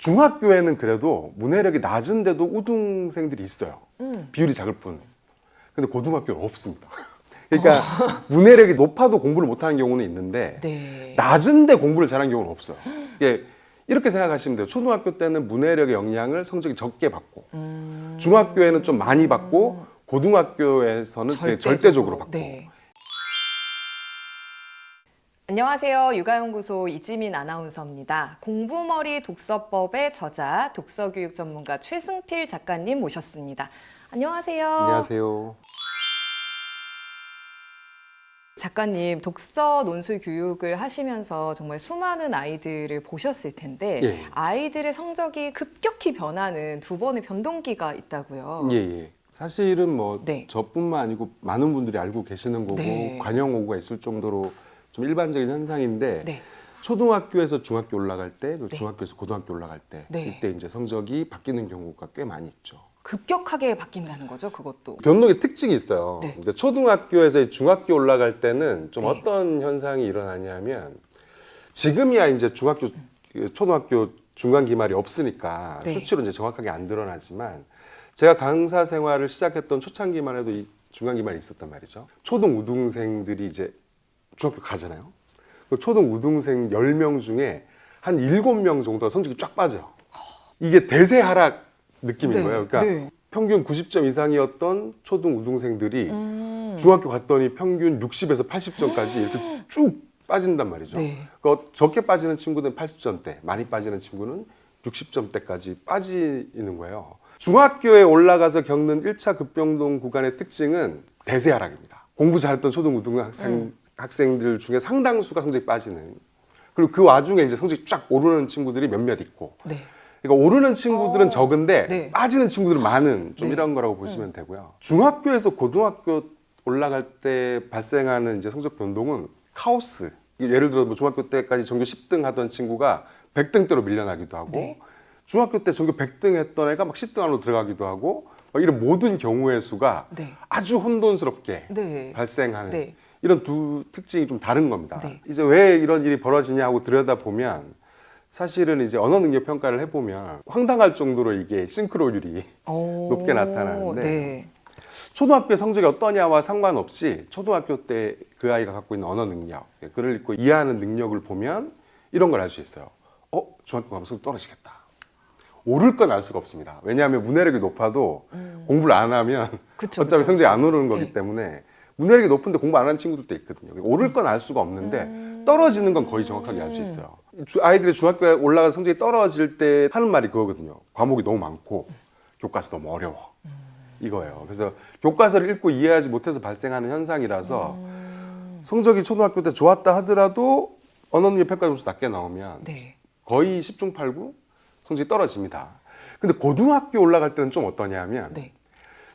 중학교에는 그래도 문해력이 낮은데도 우등생들이 있어요. 비율이 작을 뿐. 근데 고등학교는 없습니다. 그러니까 문해력이 높아도 공부를 못하는 경우는 있는데 네. 낮은데 공부를 잘하는 경우는 없어요. 이렇게 생각하시면 돼요. 초등학교 때는 문해력의 영향을 성적이 적게 받고 중학교에는 좀 많이 받고 고등학교에서는 그게 절대적으로 받고. 네. 안녕하세요. 육아연구소 이지민 아나운서입니다. 공부머리 독서법의 저자, 독서교육 전문가 최승필 작가님 모셨습니다. 안녕하세요. 안녕하세요. 작가님, 독서 논술 교육을 하시면서 정말 수많은 아이들을 보셨을 텐데 예. 아이들의 성적이 급격히 변하는 두 번의 변동기가 있다고요. 예. 사실은 뭐 네. 저뿐만 아니고 많은 분들이 알고 계시는 거고 네. 관영 오구가 있을 정도로 좀 일반적인 현상인데 네. 초등학교에서 중학교 올라갈 때, 그리고 네. 중학교에서 고등학교 올라갈 때 네. 이때 이제 성적이 바뀌는 경우가 꽤 많이 있죠. 급격하게 바뀐다는 거죠, 그것도. 변동의 특징이 있어요. 네. 근데 초등학교에서 중학교 올라갈 때는 좀 네. 어떤 현상이 일어나냐면 지금이야 이제 초등학교 중간 기말이 없으니까 네. 수치로 이제 정확하게 안 드러나지만 제가 강사 생활을 시작했던 초창기만 해도 이 중간 기말이 있었단 말이죠. 초등 우등생들이 이제 중학교 가잖아요. 그 초등 우등생 10명 중에 한 7명 정도가 성적이 쫙 빠져요. 이게 대세 하락 느낌인 네. 거예요. 그러니까 네. 평균 90점 이상이었던 초등 우등생들이 중학교 갔더니 평균 60에서 80점까지 이렇게 쭉 빠진단 말이죠. 네. 적게 빠지는 친구는 80점대, 많이 빠지는 친구는 60점대까지 빠지는 거예요. 중학교에 올라가서 겪는 1차 급변동 구간의 특징은 대세 하락입니다. 공부 잘했던 초등 우등학생 학생들 중에 상당수가 성적이 빠지는, 그리고 그 와중에 이제 성적이 쫙 오르는 친구들이 몇몇 있고, 네. 그러니까 오르는 친구들은 적은데 네. 빠지는 친구들은 많은 좀 네. 이런 거라고 보시면 되고요. 중학교에서 고등학교 올라갈 때 발생하는 이제 성적 변동은 카오스. 예를 들어 뭐 중학교 때까지 전교 10등 하던 친구가 100등대로 밀려나기도 하고, 네. 중학교 때 전교 100등 했던 애가 막 10등 안으로 들어가기도 하고, 막 이런 모든 경우의 수가 네. 아주 혼돈스럽게 네. 발생하는 네. 이런 두 특징이 좀 다른 겁니다. 네. 이제 왜 이런 일이 벌어지냐 하고 들여다보면 사실은 이제 언어 능력 평가를 해보면 황당할 정도로 이게 싱크로율이 높게 나타나는데, 네. 초등학교 성적이 어떠냐와 상관없이 초등학교 때 그 아이가 갖고 있는 언어 능력, 글을 읽고 이해하는 능력을 보면 이런 걸 알 수 있어요. 중학교 가면 성적 떨어지겠다. 오를 건 알 수가 없습니다. 왜냐하면 문해력이 높아도 공부를 안 하면 그쵸, 어차피 그쵸, 성적이 그쵸. 안 오르는 거기 네. 때문에 문해력이 높은데 공부 안 하는 친구들도 있거든요. 오를 건 알 수가 없는데 떨어지는 건 거의 정확하게 알 수 있어요. 아이들이 중학교에 올라가서 성적이 떨어질 때 하는 말이 그거거든요. 과목이 너무 많고 교과서 너무 어려워. 이거예요. 그래서 교과서를 읽고 이해하지 못해서 발생하는 현상이라서 성적이 초등학교 때 좋았다 하더라도 언어 능력 평가 점수 낮게 나오면 네. 거의 10중 8구 성적이 떨어집니다. 근데 고등학교 올라갈 때는 좀 어떠냐면 네.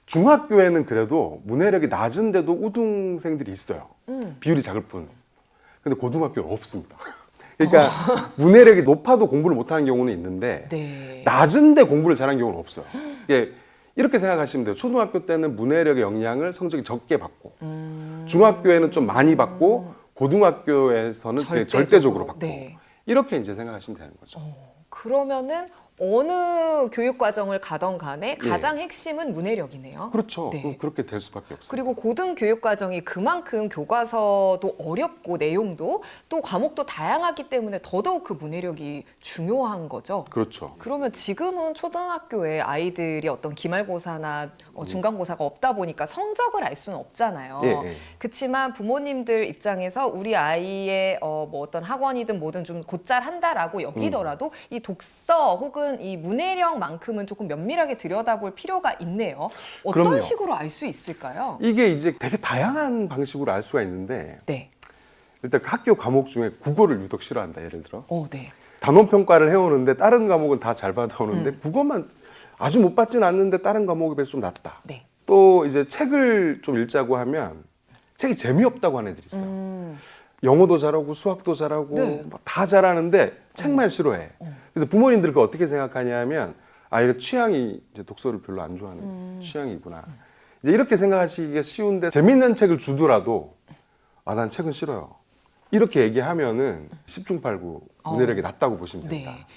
중학교에는 그래도 문해력이 낮은데도 우등생들이 있어요. 비율이 작을 뿐. 근데 고등학교는 없습니다. 그러니까 문해력이 높아도 공부를 못하는 경우는 있는데 네. 낮은데 공부를 잘하는 경우는 없어요. 이렇게 생각하시면 돼요. 초등학교 때는 문해력의 영향을 성적이 적게 받고 중학교에는 좀 많이 받고 고등학교에서는 그게 절대적으로 받고 네. 이렇게 이제 생각하시면 되는 거죠. 그러면은 어느 교육 과정을 가던 간에 가장 핵심은 문해력이네요. 그렇죠. 네. 그럼 그렇게 될 수밖에 없어요. 그리고 고등 교육 과정이 그만큼 교과서도 어렵고 내용도 또 과목도 다양하기 때문에 더더욱 그 문해력이 중요한 거죠. 그렇죠. 그러면 지금은 초등학교에 아이들이 어떤 기말고사나 중간고사가 없다 보니까 성적을 알 수는 없잖아요. 예. 그렇지만 부모님들 입장에서 우리 아이의 뭐 어떤 학원이든 뭐든 좀 곧잘 한다라고 여기더라도 이 독서 혹은 이 문해력만큼은 조금 면밀하게 들여다볼 필요가 있네요. 어떤 그럼요. 식으로 알 수 있을까요? 이게 이제 되게 다양한 방식으로 알 수가 있는데 네. 일단 그 학교 과목 중에 국어를 유독 싫어한다. 예를 들어 네. 단원 평가를 해오는데 다른 과목은 다 잘 받아오는데 국어만 아주 못 받진 않는데 다른 과목에 비해서 좀 낫다. 네. 또 이제 책을 좀 읽자고 하면 책이 재미없다고 하는 애들이 있어요. 영어도 잘하고 수학도 잘하고 네. 다 잘하는데 책만 싫어해. 그래서 부모님들 그 어떻게 생각하냐면 이거 취향이 이제 독서를 별로 안 좋아하는 취향이구나. 이제 이렇게 생각하시기가 쉬운데 재밌는 책을 주더라도 난 책은 싫어요. 이렇게 얘기하면은 10중 8구 문해력이 낮다고 보시면 됩니다. 네.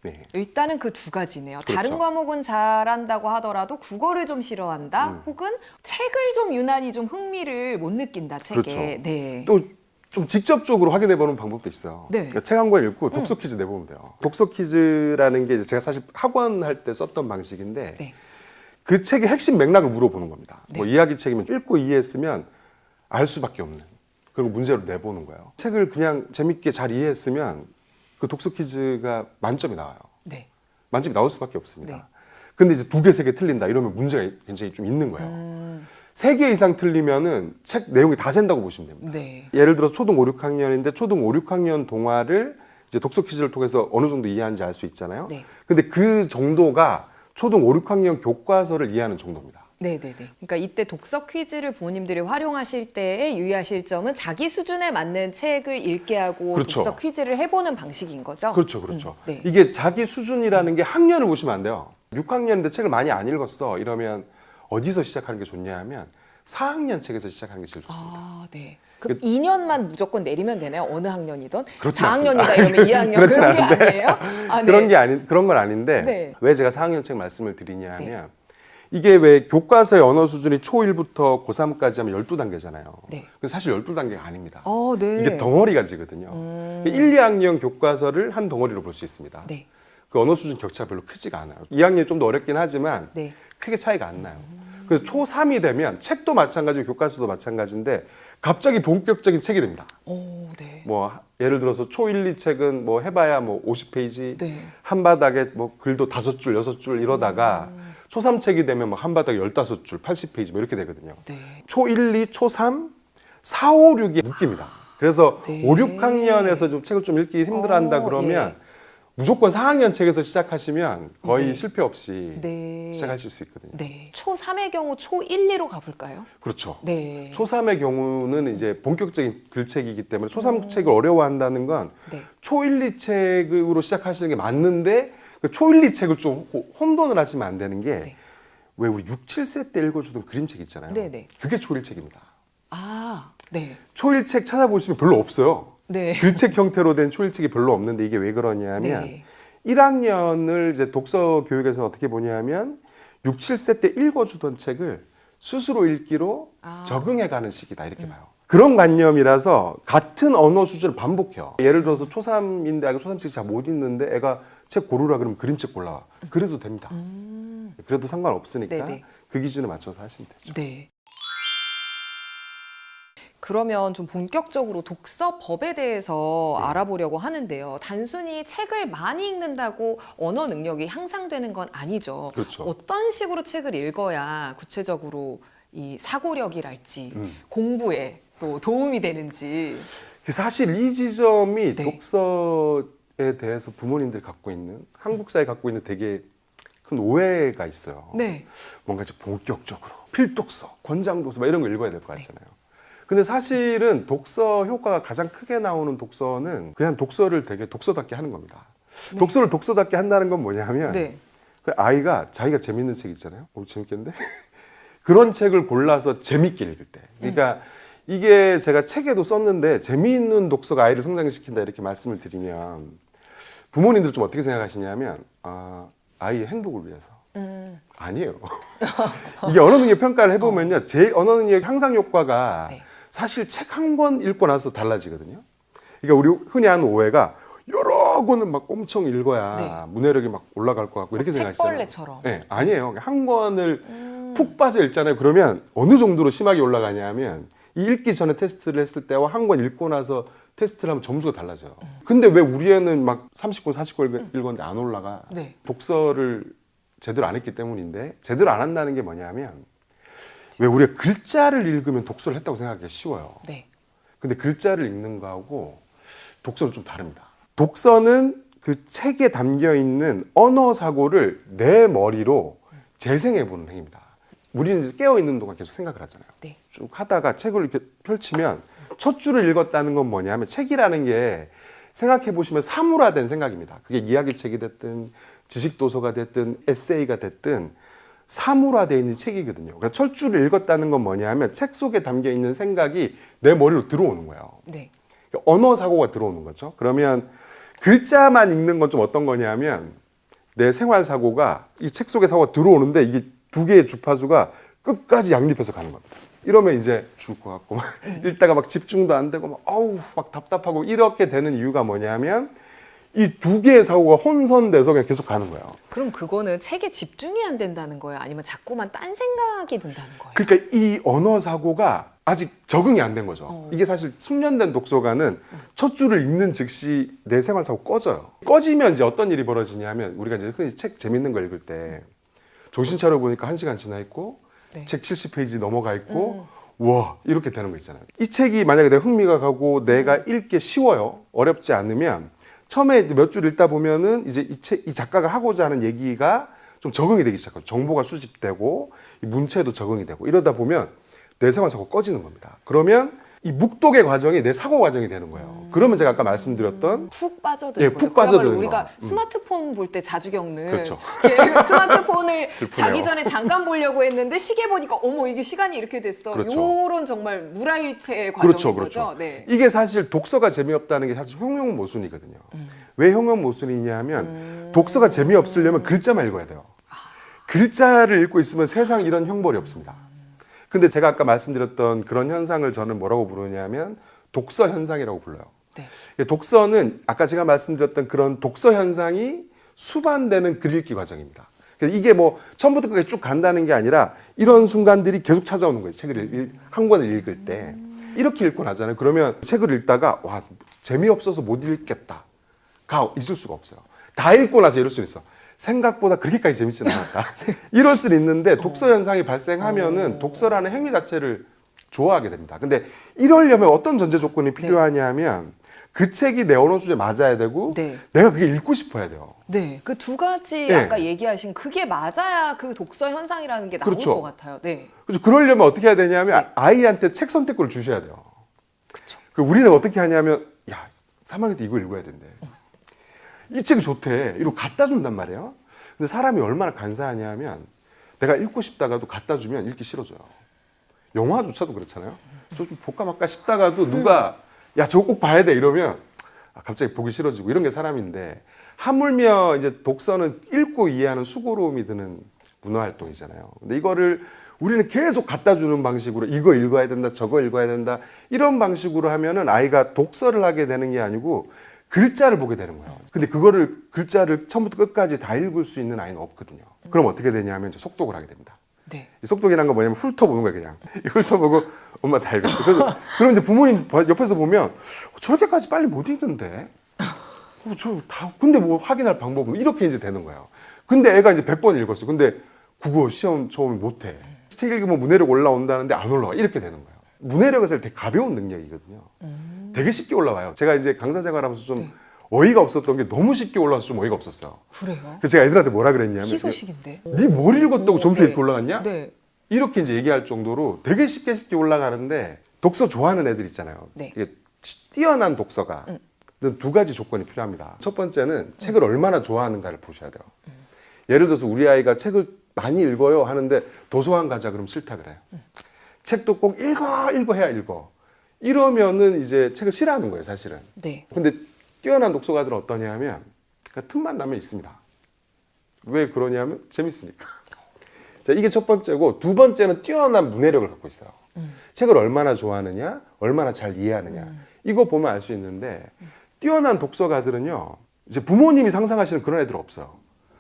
네. 일단은 그 두 가지네요. 그렇죠. 다른 과목은 잘한다고 하더라도 국어를 좀 싫어한다. 혹은 책을 좀 유난히 좀 흥미를 못 느낀다. 책에. 그렇죠. 네. 또 좀 직접적으로 확인해 보는 방법도 있어요. 네. 그러니까 책 한 권 읽고 독서 퀴즈 내보면 돼요. 독서 퀴즈라는 게 이제 제가 사실 학원 할 때 썼던 방식인데 네. 그 책의 핵심 맥락을 물어보는 겁니다. 네. 뭐 이야기 책이면 읽고 이해했으면 알 수밖에 없는 그런 문제로 내보는 거예요. 책을 그냥 재밌게 잘 이해했으면 그 독서 퀴즈가 만점이 나와요. 네. 만점이 나올 수밖에 없습니다. 네. 근데 이제 2개, 3개 틀린다 이러면 문제가 굉장히 좀 있는 거예요. 3개 이상 틀리면은 책 내용이 다 샌다고 보시면 됩니다. 네. 예를 들어 초등 5, 6학년인데 초등 5, 6학년 동화를 이제 독서 퀴즈를 통해서 어느 정도 이해하는지 알 수 있잖아요. 네. 근데 그 정도가 초등 5, 6학년 교과서를 이해하는 정도입니다. 네네네. 그러니까 이때 독서 퀴즈를 부모님들이 활용하실 때에 유의하실 점은 자기 수준에 맞는 책을 읽게 하고 그렇죠. 독서 퀴즈를 해보는 방식인 거죠. 그렇죠, 그렇죠. 네. 이게 자기 수준이라는 게 학년을 보시면 안 돼요. 6학년인데 책을 많이 안 읽었어. 이러면 어디서 시작하는 게 좋냐 하면 4학년 책에서 시작하는 게 제일 좋습니다. 아, 네. 그럼 2년만 무조건 내리면 되나요? 어느 학년이든? 그렇진 4학년이다 않습니다. 이러면 2학년 그렇진 그런 게 않은데. 아니에요? 아, 네. 그런 건 아닌데 네. 왜 제가 4학년 책 말씀을 드리냐 하면 이게 왜 교과서의 언어 수준이 초1부터 고3까지 하면 12단계잖아요. 네. 근데 사실 12단계가 아닙니다. 네. 이게 덩어리가 지거든요. 1, 2학년 교과서를 한 덩어리로 볼 수 있습니다. 네. 그 언어 수준 격차가 별로 크지가 않아요. 2학년이 좀 더 어렵긴 하지만 네. 크게 차이가 안 나요. 그래서 초3이 되면 책도 마찬가지고 교과서도 마찬가지인데 갑자기 본격적인 책이 됩니다. 네. 뭐 예를 들어서 초1, 2책은 뭐 해봐야 뭐 50페이지 네. 한 바닥에 뭐 글도 5줄, 6줄 이러다가 초3 책이 되면 뭐 한 바닥에 15줄, 80페이지 뭐 이렇게 되거든요. 네. 초1, 2, 초3, 4, 5, 6이 묶입니다. 그래서 네. 5, 6학년에서 좀 책을 좀 읽기 힘들어한다 그러면 예. 무조건 4학년 책에서 시작하시면 거의 네. 실패 없이 네. 시작하실 수 있거든요. 네. 초3의 경우 초1, 2로 가볼까요? 그렇죠. 네. 초3의 경우는 이제 본격적인 글책이기 때문에 초3 책을 어려워한다는 건 네. 초1, 2책으로 시작하시는 게 맞는데 그 초1, 2책을 좀 혼돈을 하시면 안 되는 게 네. 왜 우리 6, 7세 때 읽어주던 그림책 있잖아요. 네네. 그게 초1책입니다. 아, 네. 초1책 찾아보시면 별로 없어요. 네. 글책 형태로 된 초1책이 별로 없는데 이게 왜 그러냐면 네. 1학년을 이제 독서 교육에서 어떻게 보냐면 6, 7세 때 읽어주던 책을 스스로 읽기로 적응해가는 시기다 이렇게 봐요. 그런 관념이라서 같은 언어 수준을 반복해요. 예를 들어서 초3인데 애가 초3책 잘 못 읽는데 애가 책 고르라 그러면 그림책 골라와. 그래도 됩니다. 그래도 상관없으니까 네네. 그 기준에 맞춰서 하시면 되죠. 네. 그러면 좀 본격적으로 독서법에 대해서 알아보려고 하는데요. 단순히 책을 많이 읽는다고 언어 능력이 향상되는 건 아니죠. 그렇죠. 어떤 식으로 책을 읽어야 구체적으로 이 사고력이랄지 공부에 또 도움이 되는지. 사실 이 지점이 네. 독서에 대해서 부모님들이 갖고 있는 한국 사회 갖고 있는 되게 큰 오해가 있어요. 네. 뭔가 이제 본격적으로 필독서, 권장독서 막 이런 거 읽어야 될 것 같잖아요. 근데 사실은 독서 효과가 가장 크게 나오는 독서는 그냥 독서를 되게 독서답게 하는 겁니다. 독서를 독서답게 한다는 건 뭐냐면 네. 그 아이가 자기가 재밌는 책 있잖아요. 재밌겠는데? 그런 책을 골라서 재밌게 읽을 때. 그러니까 이게 제가 책에도 썼는데 재미있는 독서가 아이를 성장시킨다 이렇게 말씀을 드리면 부모님들 좀 어떻게 생각하시냐면 아이의 행복을 위해서. 아니에요. 이게 언어 능력 평가를 해보면요. 제 언어 능력 향상 효과가 네. 사실 책 한 권 읽고 나서 달라지거든요. 그러니까 우리 흔히 하는 오해가 여러 권을 막 엄청 읽어야 네. 문해력이 막 올라갈 것 같고 이렇게 생각하시잖아요. 책벌레처럼. 네, 아니에요. 한 권을 푹 빠져 읽잖아요. 그러면 어느 정도로 심하게 올라가냐면 이 읽기 전에 테스트를 했을 때와 한 권 읽고 나서 테스트를 하면 점수가 달라져요. 근데 왜 우리 애는 막 30권, 40권 읽었는데 안 올라가? 네. 독서를 제대로 안 했기 때문인데 제대로 안 한다는 게 뭐냐면 왜 우리가 글자를 읽으면 독서를 했다고 생각하기가 쉬워요. 네. 근데 글자를 읽는 거하고 독서는 좀 다릅니다. 독서는 그 책에 담겨 있는 언어 사고를 내 머리로 재생해 보는 행위입니다. 우리는 이제 깨어 있는 동안 계속 생각을 하잖아요. 네. 쭉 하다가 책을 이렇게 펼치면 첫 줄을 읽었다는 건 뭐냐면 책이라는 게 생각해 보시면 사물화된 생각입니다. 그게 이야기책이 됐든 지식 도서가 됐든 에세이가 됐든 사물화되어 있는 책이거든요. 그러니까 첫 줄을 읽었다는 건 뭐냐면 책 속에 담겨 있는 생각이 내 머리로 들어오는 거예요. 네. 언어 사고가 들어오는 거죠. 그러면 글자만 읽는 건 좀 어떤 거냐면 내 생활 사고가 이 책 속의 사고가 들어오는데 이게 두 개의 주파수가 끝까지 양립해서 가는 겁니다. 이러면 이제 죽을 것 같고 막 읽다가 막 집중도 안 되고 막 어우 막 답답하고 이렇게 되는 이유가 뭐냐면 이 두 개의 사고가 혼선돼서 그냥 계속 가는 거예요. 그럼 그거는 책에 집중이 안 된다는 거예요? 아니면 자꾸만 딴 생각이 든다는 거예요? 그러니까 이 언어 사고가 아직 적응이 안 된 거죠. 이게 사실 숙련된 독서가는 첫 줄을 읽는 즉시 내 생활 사고 꺼져요. 꺼지면 이제 어떤 일이 벌어지냐면 우리가 이제 흔히 책 재밌는 거 읽을 때 정신 차려 보니까 1시간 지나 있고 네. 책 70페이지 넘어가 있고 와 이렇게 되는 거 있잖아요. 이 책이 만약에 내 흥미가 가고 내가 읽기 쉬워요. 어렵지 않으면 처음에 몇 줄 읽다 보면은 이제 이 작가가 하고자 하는 얘기가 좀 적응이 되기 시작하죠. 정보가 수집되고 이 문체도 적응이 되고 이러다 보면 내 생활 사고 꺼지는 겁니다. 그러면 이 묵독의 과정이 내 사고 과정이 되는 거예요. 그러면 제가 아까 말씀드렸던 푹 빠져드는 예, 거죠. 푹 빠져드는 그야말로 우리가 거. 스마트폰 볼 때 자주 겪는 그렇죠. 예, 스마트폰을 슬프네요. 자기 전에 잠깐 보려고 했는데 시계 보니까 어머 이게 시간이 이렇게 됐어. 그렇죠. 요런 정말 물화일체의 과정인 그렇죠, 그렇죠. 거죠. 네. 이게 사실 독서가 재미없다는 게 사실 형용모순이거든요. 왜 형용모순이냐면 독서가 재미없으려면 글자만 읽어야 돼요. 글자를 읽고 있으면 세상 이런 형벌이 없습니다. 근데 제가 아까 말씀드렸던 그런 현상을 저는 뭐라고 부르냐면 독서 현상이라고 불러요. 네. 독서는 아까 제가 말씀드렸던 그런 독서 현상이 수반되는 글 읽기 과정입니다. 그래서 이게 뭐 처음부터 끝까지 쭉 간다는 게 아니라 이런 순간들이 계속 찾아오는 거예요. 한 권을 읽을 때 이렇게 읽고 나잖아요. 그러면 책을 읽다가 와 재미없어서 못 읽겠다가 있을 수가 없어요. 다 읽고 나서 이럴 수 있어. 생각보다 그렇게까지 재밌지는 않았다. 이럴 수는 있는데 독서 현상이 발생하면은 독서라는 행위 자체를 좋아하게 됩니다. 근데 이러려면 어떤 전제 조건이 필요하냐면 그 책이 내 언어 수준에 맞아야 되고 네. 내가 그게 읽고 싶어야 돼요. 네, 그 두 가지 네. 아까 얘기하신 그게 맞아야 그 독서 현상이라는 게 나올 그렇죠. 것 같아요. 네, 그래서 그러려면 어떻게 해야 되냐면 네. 아이한테 책 선택권을 주셔야 돼요. 그렇죠. 우리는 어떻게 하냐면 야 3학년 때 이거 읽어야 된대. 이 책이 좋대. 이러고 갖다 준단 말이에요. 근데 사람이 얼마나 간사하냐면 내가 읽고 싶다가도 갖다 주면 읽기 싫어져요. 영화조차도 그렇잖아요. 저 좀 볼까 말까 싶다가도 누가 야 저거 꼭 봐야 돼 이러면 갑자기 보기 싫어지고 이런 게 사람인데 하물며 이제 독서는 읽고 이해하는 수고로움이 드는 문화활동이잖아요. 근데 이거를 우리는 계속 갖다 주는 방식으로 이거 읽어야 된다, 저거 읽어야 된다 이런 방식으로 하면은 아이가 독서를 하게 되는 게 아니고 글자를 보게 되는 거예요. 근데 그거를 글자를 처음부터 끝까지 다 읽을 수 있는 아이는 없거든요. 그럼 어떻게 되냐면 이제 속독을 하게 됩니다. 네. 이 속독이라는 건 뭐냐면 훑어보는 거예요, 그냥. 훑어보고 엄마 다 읽었어. 그래서 그럼 이제 부모님 옆에서 보면 저렇게까지 빨리 못 읽던데. 근데 뭐 확인할 방법은 이렇게 이제 되는 거예요. 근데 애가 이제 100번 읽었어. 근데 국어 시험 처음에 못 해. 책 읽으면 문해력 올라온다는데 안 올라와. 이렇게 되는 거예요. 문해력은 사실 되게 가벼운 능력이거든요. 되게 쉽게 올라와요. 제가 이제 강사 생활하면서 좀 네. 어이가 없었던 게 너무 쉽게 올라와서 좀 어이가 없었어요. 그래요? 그래서 제가 애들한테 뭐라 그랬냐면 희소식인데. 네 뭘 읽었다고 점수 네. 이렇게 올라갔냐? 네. 이렇게 이제 얘기할 정도로 되게 쉽게 올라가는데 독서 좋아하는 애들 있잖아요. 네. 이게 뛰어난 독서가 두 가지 조건이 필요합니다. 첫 번째는 책을 얼마나 좋아하는가를 보셔야 돼요. 예를 들어서 우리 아이가 책을 많이 읽어요 하는데 도서관 가자 그러면 싫다 그래요. 책도 꼭 읽어 해야 읽어. 이러면은 이제 책을 싫어하는 거예요, 사실은. 네. 근데 뛰어난 독서가들은 어떠냐면 그냥 틈만 나면 읽습니다. 왜 그러냐면 재밌으니까. 자, 이게 첫 번째고 두 번째는 뛰어난 문해력을 갖고 있어요. 책을 얼마나 좋아하느냐, 얼마나 잘 이해하느냐. 이거 보면 알 수 있는데 뛰어난 독서가들은요. 이제 부모님이 상상하시는 그런 애들 없어요.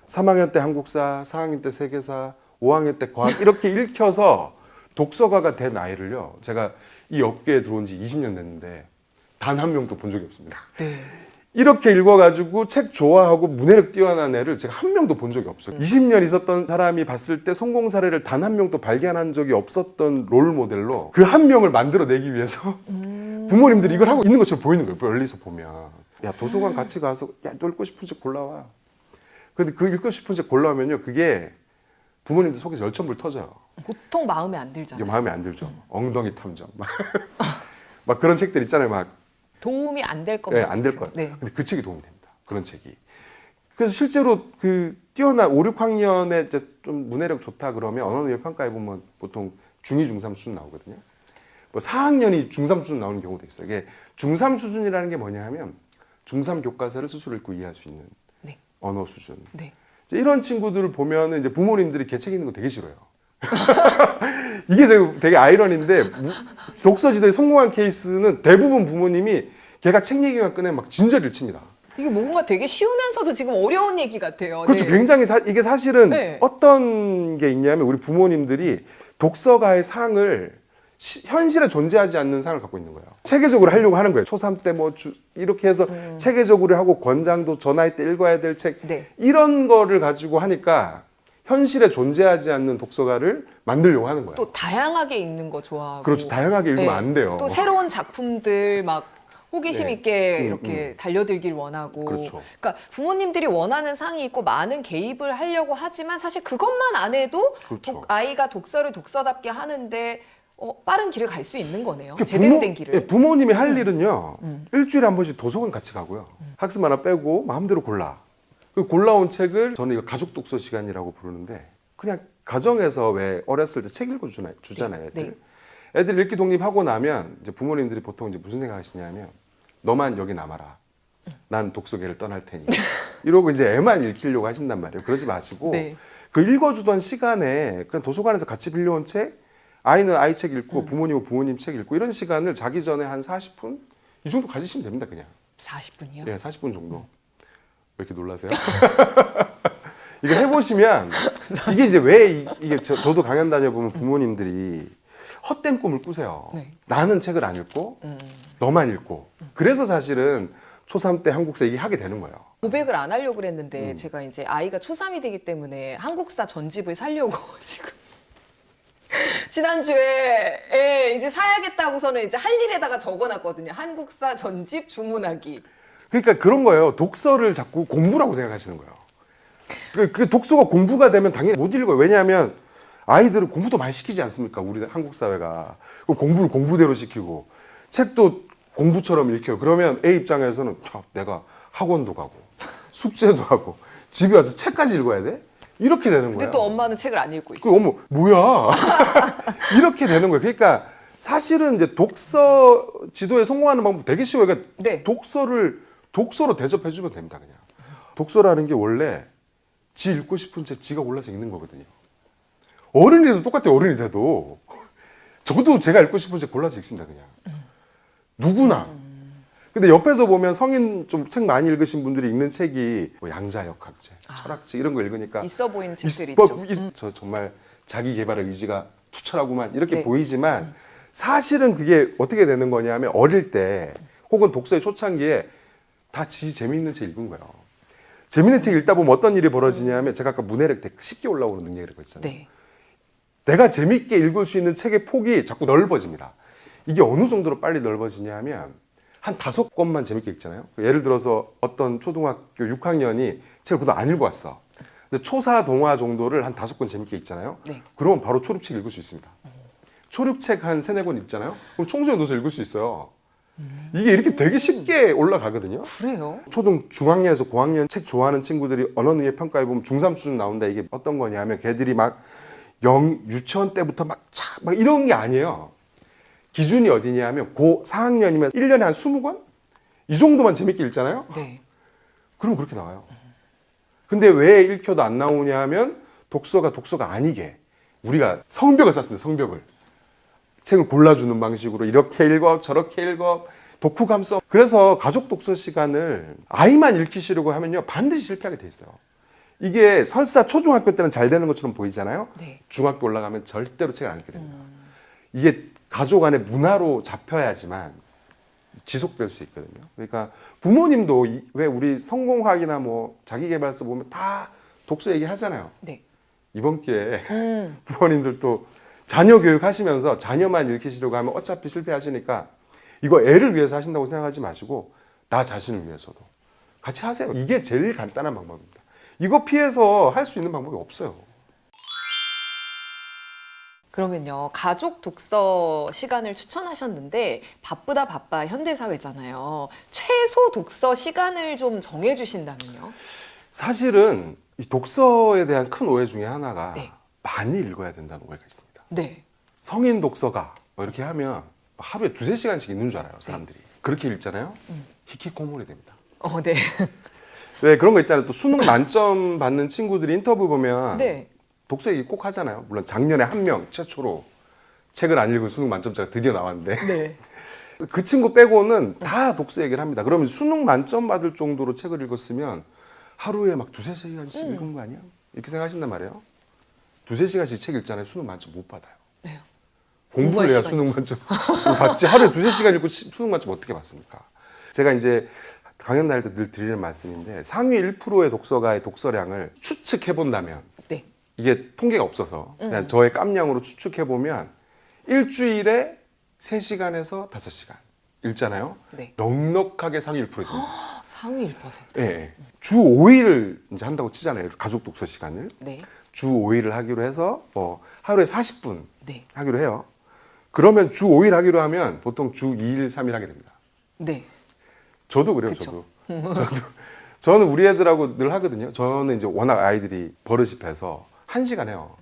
3학년 때 한국사, 4학년 때 세계사, 5학년 때 과학 이렇게 읽혀서 독서가가 된 아이를요. 제가 이 업계에 들어온 지 20년 됐는데 단 한 명도 본 적이 없습니다. 네. 이렇게 읽어가지고 책 좋아하고 문해력 뛰어난 애를 제가 한 명도 본 적이 없어요. 20년 있었던 사람이 봤을 때 성공 사례를 단 한 명도 발견한 적이 없었던 롤 모델로 그 한 명을 만들어내기 위해서 부모님들이 이걸 하고 있는 것처럼 보이는 거예요. 멀리서 보면. 야 도서관 같이 가서 야 너 읽고 싶은 책 골라와. 근데 그 읽고 싶은 책 골라오면요. 그게 부모님들 속에서 열천불 터져요. 보통 마음에 안 들잖아요. 이게 마음에 안 들죠. 엉덩이 탐정. 막 그런 책들 있잖아요. 막 도움이 안 될 것만 안 될 같은. 거예요. 네. 근데 그 책이 도움이 됩니다. 그런 책이. 그래서 실제로 그 뛰어난 5, 6학년에 좀 문해력 좋다 그러면 언어능력 평가해 보면 보통 중2, 중3 수준 나오거든요. 뭐 4학년이 중3 수준 나오는 경우도 있어요. 이게 중3 수준이라는 게 뭐냐 하면 중3 교과서를 스스로 읽고 이해할 수 있는 네. 언어 수준. 네. 이제 이런 친구들을 보면 이제 부모님들이 걔 책 읽는 거 되게 싫어요. 이게 되게 아이러니인데 독서 지도에 성공한 케이스는 대부분 부모님이 걔가 책 얘기만 꺼내면 막 진저리를 칩니다. 이게 뭔가 되게 쉬우면서도 지금 어려운 얘기 같아요. 그렇죠. 네. 굉장히 이게 사실은 네. 어떤 게 있냐면 우리 부모님들이 독서가의 상을 현실에 존재하지 않는 상을 갖고 있는 거예요. 체계적으로 하려고 하는 거예요. 초3 때 뭐 이렇게 해서 체계적으로 하고 권장도 저 나이 때 읽어야 될 책 네. 이런 거를 가지고 하니까 현실에 존재하지 않는 독서가를 만들려고 하는 거예요. 또 다양하게 읽는 거 좋아하고. 그렇죠. 다양하게 읽으면 안 돼요. 또 새로운 작품들 막 호기심 네. 있게 이렇게 달려들길 원하고. 그렇죠. 그러니까 부모님들이 원하는 상이 있고 많은 개입을 하려고 하지만 사실 그것만 안 해도 그렇죠. 아이가 독서를 독서답게 하는데 빠른 길을 갈 수 있는 거네요. 그 제대로 된 길을. 예, 부모님이 할 일은요. 일주일에 한 번씩 도서관 같이 가고요. 학습 하나 빼고 마음대로 골라. 그 골라온 책을 저는 이거 가족 독서 시간이라고 부르는데 그냥 가정에서 왜 어렸을 때 책 읽어 주잖아요. 애들. 네. 애들 읽기 독립하고 나면 이제 부모님들이 보통 이제 무슨 생각하시냐면 너만 여기 남아라. 난 독서계를 떠날 테니. 이러고 이제 애만 읽히려고 하신단 말이에요. 그러지 마시고 네. 그 읽어주던 시간에 그냥 도서관에서 같이 빌려온 책, 아이는 아이 책 읽고 부모님은 부모님 책 읽고 이런 시간을 자기 전에 한 40분 이 정도 가지시면 됩니다. 그냥. 40분이요? 예, 40분 정도. 왜 이렇게 놀라세요? 이거 해보시면 이게 이제 왜 이게 저도 강연 다녀보면 부모님들이 헛된 꿈을 꾸세요. 네. 나는 책을 안 읽고 너만 읽고. 그래서 사실은 초3 때 한국사 얘기하게 되는 거예요. 고백을 안 하려고 그랬는데 제가 이제 아이가 초3이 되기 때문에 한국사 전집을 사려고 지금 지난주에 이제 사야겠다고서는 이제 할 일에다가 적어놨거든요. 한국사 전집 주문하기. 그러니까 그런 거예요. 독서를 자꾸 공부라고 생각하시는 거예요. 그 독서가 공부가 되면 당연히 못 읽어요. 왜냐하면 아이들은 공부도 많이 시키지 않습니까? 우리 한국 사회가. 공부를 공부대로 시키고 책도 공부처럼 읽혀요. 그러면 애 입장에서는 내가 학원도 가고 숙제도 하고 집에 와서 책까지 읽어야 돼? 이렇게 되는 거예요. 근데 또 엄마는 책을 안 읽고 있어. 그 어머 뭐야? 이렇게 되는 거예요. 그러니까 사실은 이제 독서 지도에 성공하는 방법 되게 쉬워요. 그러니까 네. 독서로 대접해 주면 됩니다. 그냥 독서라는 게 원래 지 읽고 싶은 책 지가 골라서 읽는 거거든요. 어른이 돼도 똑같아요. 어른이 돼도 저도 제가 읽고 싶은 책 골라서 읽습니다. 그냥 누구나. 근데 옆에서 보면 성인 좀 책 많이 읽으신 분들이 읽는 책이 뭐 양자역학책, 철학책 이런 거 읽으니까 있어 보이는 책들 뭐, 있죠. 저 정말 자기 개발의 의지가 투철하구만 이렇게 네. 보이지만 사실은 그게 어떻게 되는 거냐면 어릴 때 혹은 독서의 초창기에 다 재미있는 책 읽은 거예요. 재미있는 책 읽다 보면 어떤 일이 벌어지냐면 제가 아까 문해력 되게 쉽게 올라오는 능력이라고 했잖아요. 네. 내가 재미있게 읽을 수 있는 책의 폭이 자꾸 넓어집니다. 이게 어느 정도로 빨리 넓어지냐면 한 5권만 재밌게 읽잖아요. 예를 들어서 어떤 초등학교 6학년이 책을 그동안 안 읽어왔어. 근데 초사 동화 정도를 한 5권 재밌게 읽잖아요. 네. 그러면 바로 초록책 읽을 수 있습니다. 초록책 한 3-4권 읽잖아요. 그럼 청소년 도서 읽을 수 있어요. 이게 이렇게 되게 쉽게 올라가거든요. 그래요? 초등 중학년에서 고학년 책 좋아하는 친구들이 언어능력 평가해 보면 중3 수준 나온다. 이게 어떤 거냐면 걔들이 막 유치원 때부터 막 이런 게 아니에요. 기준이 어디냐면 고 4학년이면 1년에 한 20권? 이 정도만 재밌게 읽잖아요? 네. 그럼 그렇게 나와요. 근데 왜 읽혀도 안 나오냐 하면 독서가 아니게 우리가 성벽을 쌌습니다. 성벽을. 책을 골라주는 방식으로 이렇게 읽어 저렇게 읽어 독후감 써. 그래서 가족 독서 시간을 아이만 읽히시려고 하면요 반드시 실패하게 돼 있어요. 이게 설사 초중학교 때는 잘 되는 것처럼 보이잖아요. 네. 중학교 올라가면 절대로 책을 안 읽게 됩니다. 이게 가족 안에 문화로 잡혀야지만 지속될 수 있거든요. 그러니까 부모님도 왜 우리 성공학이나 뭐 자기계발서 보면 다 독서 얘기하잖아요. 네. 이번 기회에 부모님들도 자녀 교육하시면서 자녀만 읽히시려고 하면 어차피 실패하시니까 이거 애를 위해서 하신다고 생각하지 마시고 나 자신을 위해서도 같이 하세요. 이게 제일 간단한 방법입니다. 이거 피해서 할 수 있는 방법이 없어요. 그러면요, 가족 독서 시간을 추천하셨는데 바쁘다 현대사회잖아요. 최소 독서 시간을 좀 정해주신다면요? 사실은 이 독서에 대한 큰 오해 중에 하나가 네. 많이 읽어야 된다는 오해가 있습니다. 네. 성인 독서가 뭐 이렇게 하면 하루에 2-3시간씩 읽는 줄 알아요, 사람들이. 그렇게 읽잖아요. 히키코모리 됩니다. 네. 네, 그런 거 있잖아요. 또 수능 만점 받는 친구들이 인터뷰 보면 네. 독서 얘기 꼭 하잖아요. 물론 작년에 한 명 최초로 책을 안 읽은 수능 만점자가 드디어 나왔는데 네. 그 친구 빼고는 다 독서 얘기를 합니다. 그러면 수능 만점 받을 정도로 책을 읽었으면 하루에 막 두세 시간씩 읽은 거 아니야? 이렇게 생각하신단 말이에요. 두세 시간씩 책 읽잖아요. 수능 만점 못 받아요. 네. 공부를 해야 수능 만점 받지. 하루에 두세 시간 읽고 수능 만점 어떻게 받습니까? 제가 이제 강연 다닐 때 늘 드리는 말씀인데 상위 1%의 독서가의 독서량을 추측해 본다면 네. 이게 통계가 없어서 그냥 저의 깜냥으로 추측해 보면 일주일에 3시간에서 5시간 읽잖아요. 네. 넉넉하게 상위 1%에 듭니다. 상위 1%. 예, 예. 주 5일을 이제 한다고 치잖아요. 가족 독서 시간을. 네. 주 5일을 하기로 해서 하루에 40분 네. 하기로 해요. 그러면 주 5일 하기로 하면 보통 주 2일, 3일 하게 됩니다. 네. 저도 그래요. 그쵸. 저는 우리 애들하고 늘 하거든요. 저는 이제 워낙 아이들이 버릇이 배서 1시간 해요.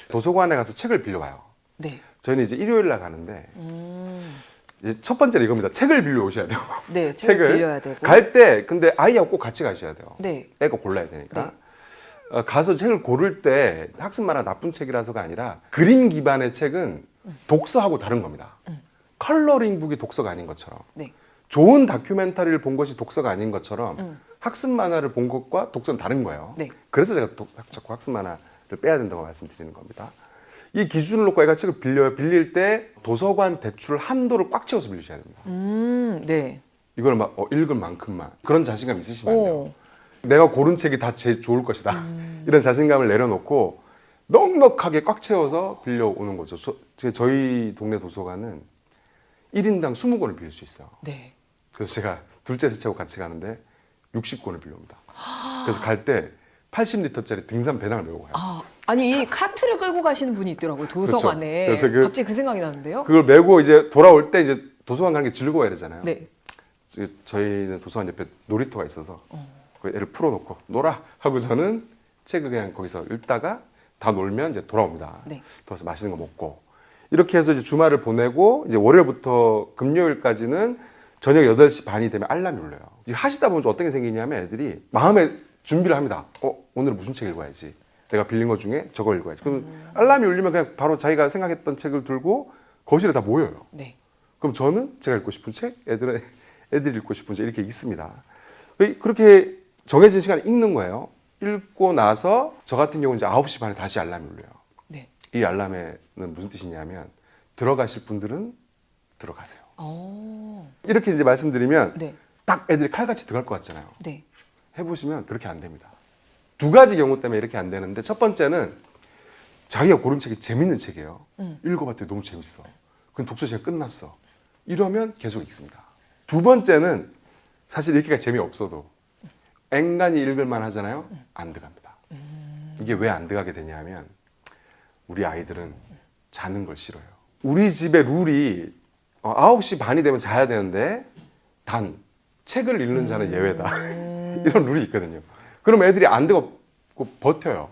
도서관에 가서 책을 빌려와요. 네. 저희는 이제 일요일 날 가는데 이제 첫 번째는 이겁니다. 책을 빌려 오셔야 돼요. 네. 책을 빌려야 되고. 갈 때 근데 아이하고 꼭 같이 가셔야 돼요. 네. 애가 골라야 되니까. 가서 책을 고를 때 학습만화 나쁜 책이라서가 아니라 그림 기반의 책은 독서하고 다른 겁니다. 컬러링 북이 독서가 아닌 것처럼 네. 좋은 다큐멘터리를 본 것이 독서가 아닌 것처럼 학습 만화를 본 것과 독서는 다른 거예요. 네. 그래서 제가 자꾸 학습 만화를 빼야 된다고 말씀드리는 겁니다. 이 기준을 놓고 애가 책을 빌릴 때 도서관 대출 한도를 꽉 채워서 빌리셔야 됩니다. 네. 이걸 막 읽을 만큼만 그런 자신감 있으시면 안 돼요. 오. 내가 고른 책이 다 제일 좋을 것이다. 이런 자신감을 내려놓고 넉넉하게 꽉 채워서 빌려오는 거죠. 저희 동네 도서관은 1인당 20권을 빌릴 수 있어요. 네. 그래서 제가 둘째 셋째하고 같이 가는데 60권을 빌려옵니다. 그래서 갈 때 80리터짜리 등산 배낭을 메고 가요. 아니 카트를 끌고 가시는 분이 있더라고요. 도서관에. 그렇죠. 그래서 갑자기 그 생각이 나는데요. 그걸 메고 이제 돌아올 때 이제 도서관 가는 게 즐거워야 되잖아요. 네. 저희는 도서관 옆에 놀이터가 있어서 그 애를 풀어놓고 놀아 하고 저는 책을 그냥 거기서 읽다가 다 놀면 이제 돌아옵니다. 네. 돌아서 맛있는 거 먹고 이렇게 해서 이제 주말을 보내고 이제 월요일부터 금요일까지는 저녁 8시 반이 되면 알람이 울려요. 이제 하시다 보면 좀 어떤 게 생기냐면 애들이 마음에 준비를 합니다. 오늘 무슨 책 읽어야지. 내가 빌린 것 중에 저거 읽어야지. 그럼 알람이 울리면 그냥 바로 자기가 생각했던 책을 들고 거실에 다 모여요. 네. 그럼 저는 제가 읽고 싶은 책, 애들이 읽고 싶은 책 이렇게 있습니다. 그렇게 정해진 시간에 읽는 거예요. 읽고 나서 저 같은 경우는 이제 9시 반에 다시 알람이 울려요. 네. 이 알람에는 무슨 뜻이냐면 들어가실 분들은 들어가세요. 이렇게 이제 말씀드리면 네. 딱 애들이 칼같이 들어갈 것 같잖아요. 네. 해보시면 그렇게 안 됩니다. 두 가지 경우 때문에 이렇게 안 되는데 첫 번째는 자기가 고른 책이 재밌는 책이에요. 읽어봤더니 너무 재밌어. 그럼 독서 시간 끝났어. 이러면 계속 읽습니다. 두 번째는 사실 읽기가 재미없어도 앵간히 읽을만 하잖아요. 안 들어갑니다. 이게 왜 안 들어가게 되냐면 우리 아이들은 자는 걸 싫어요. 우리 집의 룰이 9시 반이 되면 자야 되는데 단 책을 읽는 자는 예외다. 이런 룰이 있거든요. 그럼 애들이 안 되고 버텨요.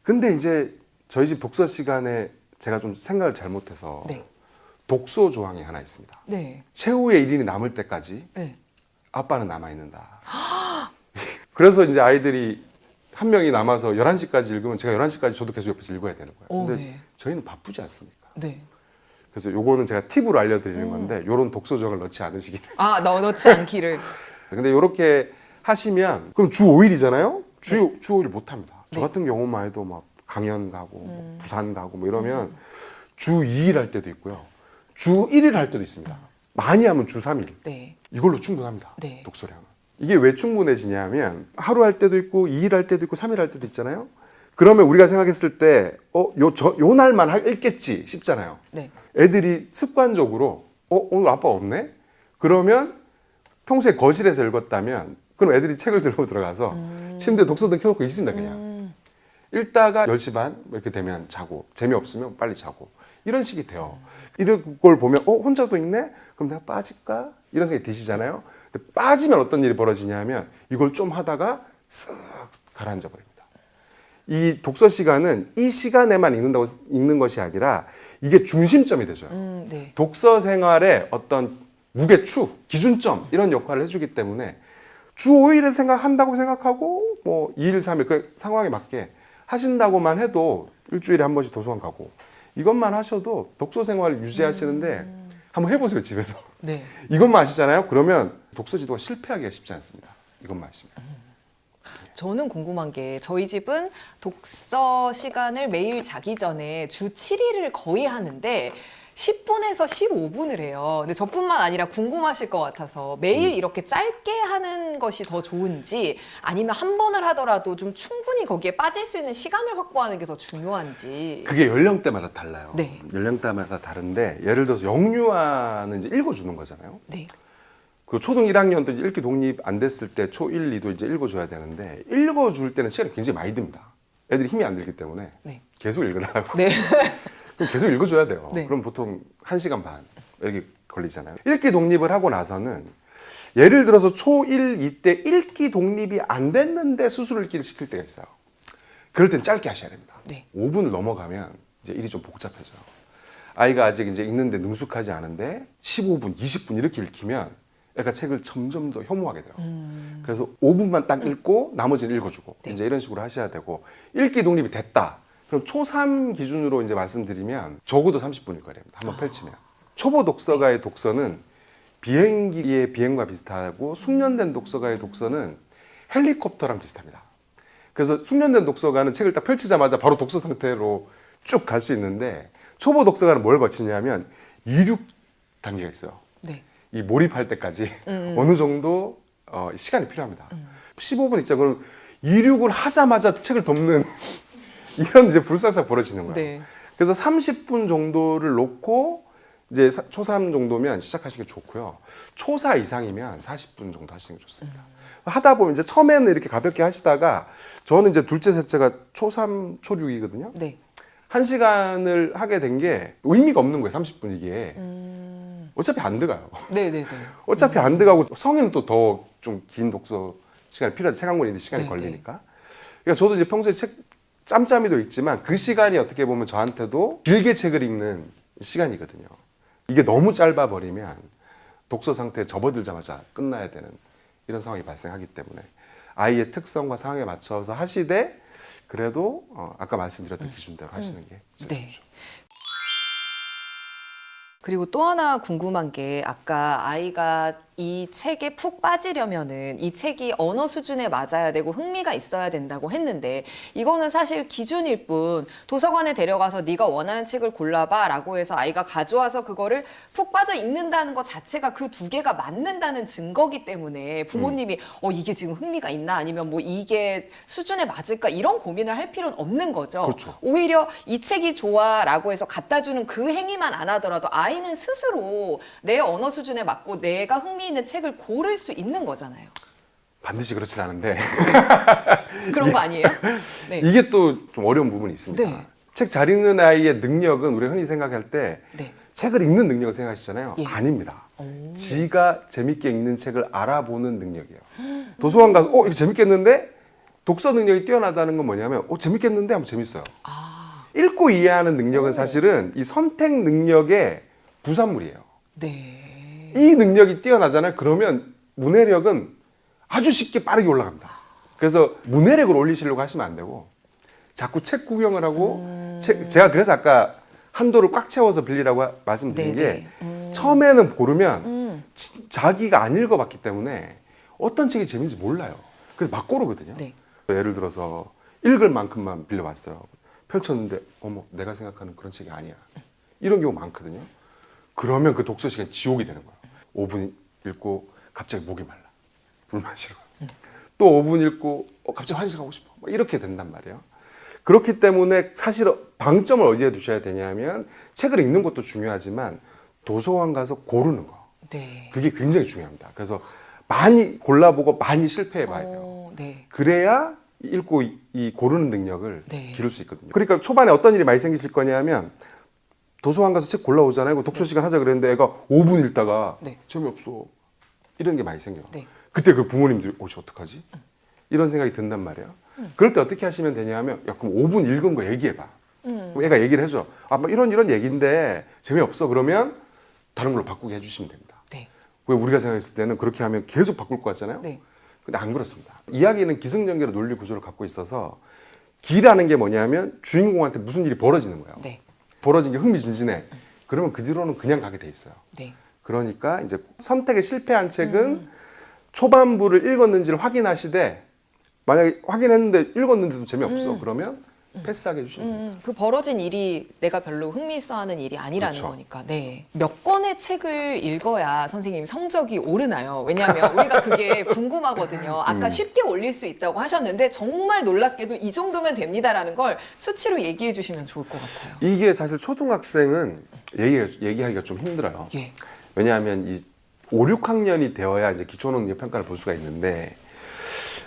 근데 이제 저희 집 독서 시간에 제가 좀 생각을 잘못해서 네. 독서 조항이 하나 있습니다. 네. 최후의 1인이 남을 때까지 네. 아빠는 남아있는다. 그래서 이제 아이들이 한 명이 남아서 11시까지 읽으면 제가 11시까지 저도 계속 옆에서 읽어야 되는 거예요. 근데 네. 저희는 바쁘지 않습니까? 네. 그래서 요거는 제가 팁으로 알려드리는 건데 요런 독서 조항을 넣지 않으시기를. 넣지 않기를. 근데 요렇게 하시면 그럼 주 5일이잖아요? 주 5일 못 합니다. 저 네. 같은 경우만 해도 막 강연 가고 뭐 부산 가고 뭐 이러면 주 2일 할 때도 있고요. 주 1일 할 때도 있습니다. 많이 하면 주 3일. 네. 이걸로 충분합니다. 네. 독서량은. 이게 왜 충분해지냐면 하루 할 때도 있고 2일 할 때도 있고 3일 할 때도 있잖아요. 그러면 우리가 생각했을 때 요 날만 읽겠지 싶잖아요. 네. 애들이 습관적으로 오늘 아빠 없네? 그러면 평소에 거실에서 읽었다면 그럼 애들이 책을 들고 들어가서 침대에 독서등 켜놓고 있습니다. 그냥 읽다가 10시 반 이렇게 되면 자고 재미없으면 빨리 자고 이런 식이 돼요. 이런 걸 보면 혼자도 읽네? 그럼 내가 빠질까? 이런 생각이 드시잖아요. 근데 빠지면 어떤 일이 벌어지냐면 이걸 좀 하다가 쓱 가라앉아 버립니다. 이 독서 시간은 이 시간에만 읽는 것이 아니라 이게 중심점이 되죠. 네. 독서 생활의 어떤 무게추, 기준점 이런 역할을 해주기 때문에 주 5일을 생각한다고 생각하고 뭐 2일, 3일 그 상황에 맞게 하신다고만 해도 일주일에 한 번씩 도서관 가고 이것만 하셔도 독서 생활 유지하시는데 한번 해보세요, 집에서. 네. 이것만 아시잖아요. 그러면 독서 지도가 실패하기가 쉽지 않습니다. 이것만 아시면. 저는 궁금한 게 저희 집은 독서 시간을 매일 자기 전에 주 7일을 거의 하는데 10분에서 15분을 해요. 근데 저뿐만 아니라 궁금하실 것 같아서 매일 이렇게 짧게 하는 것이 더 좋은지 아니면 한 번을 하더라도 좀 충분히 거기에 빠질 수 있는 시간을 확보하는 게 더 중요한지. 그게 연령대마다 달라요. 네. 연령대마다 다른데 예를 들어서 영유아는 이제 읽어주는 거잖아요. 네. 그 초등 1학년도 이제 읽기 독립 안 됐을 때 초 1, 2도 이제 읽어줘야 되는데 읽어줄 때는 시간이 굉장히 많이 듭니다. 애들이 힘이 안 들기 때문에 네. 계속 읽으라고. 네. 그럼 계속 읽어줘야 돼요. 네. 그럼 보통 1시간 반 이렇게 걸리잖아요. 읽기 독립을 하고 나서는 예를 들어서 초1, 2때 읽기 독립이 안 됐는데 스스로 읽기를 시킬 때가 있어요. 그럴 땐 짧게 하셔야 됩니다. 네. 5분을 넘어가면 이제 일이 좀 복잡해져요. 아이가 아직 이제 읽는데 능숙하지 않은데 15분, 20분 이렇게 읽히면 애가 책을 점점 더 혐오하게 돼요. 그래서 5분만 딱 읽고 나머지는 읽어주고 네. 이제 이런 식으로 하셔야 되고 읽기 독립이 됐다. 그럼 초3 기준으로 이제 말씀드리면 적어도 30분일 거예요. 한번 펼치면. 초보 독서가의 독서는 비행기의 비행과 비슷하고 숙련된 독서가의 독서는 헬리콥터랑 비슷합니다. 그래서 숙련된 독서가는 책을 딱 펼치자마자 바로 독서 상태로 쭉 갈 수 있는데 초보 독서가는 뭘 거치냐면 이륙 단계가 있어요. 네. 이 몰입할 때까지 어느 정도 시간이 필요합니다. 15분 있죠. 그럼 이륙을 하자마자 책을 덮는 이런 이제 불상사가 벌어지는 거예요. 네. 그래서 30분 정도를 놓고 이제 초3 정도면 시작하시는 게 좋고요. 초4 이상이면 40분 정도 하시는 게 좋습니다. 하다 보면 이제 처음에는 이렇게 가볍게 하시다가 저는 이제 둘째, 셋째가 초3, 초6이거든요. 네. 1시간을 하게 된 게 의미가 없는 거예요. 30분 이게. 어차피 안 들어가요. 네, 네, 네. 어차피 안 들어가고 성인은 또 더 좀 긴 독서 시간이 필요하지. 책 한 권인데 시간이 네, 걸리니까. 그러니까 저도 이제 평소에 책 짬짬이도 읽지만 그 시간이 어떻게 보면 저한테도 길게 책을 읽는 시간이거든요. 이게 너무 짧아 버리면 독서 상태에 접어들자마자 끝나야 되는 이런 상황이 발생하기 때문에 아이의 특성과 상황에 맞춰서 하시되 그래도 아까 말씀드렸던 기준대로 하시는 게 제일 네. 좋죠. 그리고 또 하나 궁금한 게 아까 아이가 이 책에 푹 빠지려면은 이 책이 언어 수준에 맞아야 되고 흥미가 있어야 된다고 했는데 이거는 사실 기준일 뿐 도서관에 데려가서 네가 원하는 책을 골라봐 라고 해서 아이가 가져와서 그거를 푹 빠져 읽는다는 것 자체가 그 두 개가 맞는다는 증거기 때문에 부모님이 이게 지금 흥미가 있나 아니면 뭐 이게 수준에 맞을까 이런 고민을 할 필요는 없는 거죠. 그렇죠. 오히려 이 책이 좋아 라고 해서 갖다 주는 그 행위만 안 하더라도 아이는 스스로 내 언어 수준에 맞고 내가 흥미 있는 책을 고를 수 있는 거잖아요. 반드시 그렇진 않은데 그런 거 아니에요? 네. 이게 또 좀 어려운 부분이 있습니다. 네. 책 잘 읽는 아이의 능력은 우리가 흔히 생각할 때 네. 책을 읽는 능력을 생각하시잖아요. 예. 아닙니다. 지가 재밌게 읽는 책을 알아보는 능력이에요. 도서관 가서 이거 재밌겠는데? 독서 능력이 뛰어나다는 건 뭐냐면 재밌겠는데 하면 재밌어요. 읽고 이해하는 능력은 사실은 이 선택 능력의 부산물이에요. 네. 이 능력이 뛰어나잖아요. 그러면 문해력은 아주 쉽게 빠르게 올라갑니다. 그래서 문해력을 올리시려고 하시면 안 되고 자꾸 책 구경을 하고 제가 그래서 아까 한도를 꽉 채워서 빌리라고 말씀드린 네네. 게 처음에는 고르면 자기가 안 읽어봤기 때문에 어떤 책이 재밌는지 몰라요. 그래서 막 고르거든요. 네. 예를 들어서 읽을 만큼만 빌려봤어요. 펼쳤는데 어머 내가 생각하는 그런 책이 아니야. 이런 경우 많거든요. 그러면 그 독서 시간이 지옥이 되는 거예요. 5분 읽고 갑자기 목이 말라. 물 마시러. 또 5분 읽고 갑자기 화장실 가고 싶어. 이렇게 된단 말이에요. 그렇기 때문에 사실 방점을 어디에 두셔야 되냐면 책을 읽는 것도 중요하지만 도서관 가서 고르는 거. 네. 그게 굉장히 중요합니다. 그래서 많이 골라보고 많이 실패해 봐야 돼요. 네. 그래야 읽고 이 고르는 능력을 네. 기를 수 있거든요. 그러니까 초반에 어떤 일이 많이 생기실 거냐면 도서관 가서 책 골라오잖아요. 독서 시간 하자 그랬는데 애가 5분 읽다가 네. 재미없어. 이런 게 많이 생겨요. 네. 그때 그 부모님들이 저 어떡하지? 이런 생각이 든단 말이에요. 그럴 때 어떻게 하시면 되냐면 그럼 5분 읽은 거 얘기해봐. 그럼 애가 얘기를 해줘. 뭐 이런 얘기인데 재미없어. 그러면 다른 걸로 바꾸게 해주시면 됩니다. 네. 왜 우리가 생각했을 때는 그렇게 하면 계속 바꿀 것 같잖아요. 네. 근데 안 그렇습니다. 이야기는 기승전결의 논리 구조를 갖고 있어서 기라는 게 뭐냐면 주인공한테 무슨 일이 벌어지는 거예요. 네. 벌어진 게 흥미진진해. 그러면 그 뒤로는 그냥 가게 돼 있어요. 네. 그러니까 이제 선택에 실패한 책은 초반부를 읽었는지를 확인하시되 만약에 확인했는데 읽었는데도 재미없어. 그러면 패스하게 해주시면 됩니다. 그 벌어진 일이 내가 별로 흥미있어하는 일이 아니라는 그렇죠. 거니까. 네. 몇 권의 책을 읽어야 선생님 성적이 오르나요? 왜냐하면 우리가 그게 궁금하거든요. 아까 쉽게 올릴 수 있다고 하셨는데 정말 놀랍게도 이 정도면 됩니다라는 걸 수치로 얘기해 주시면 좋을 것 같아요. 이게 사실 초등학생은 얘기하기가 좀 힘들어요. 예. 왜냐하면 이 5, 6학년이 되어야 이제 기초능력 평가를 볼 수가 있는데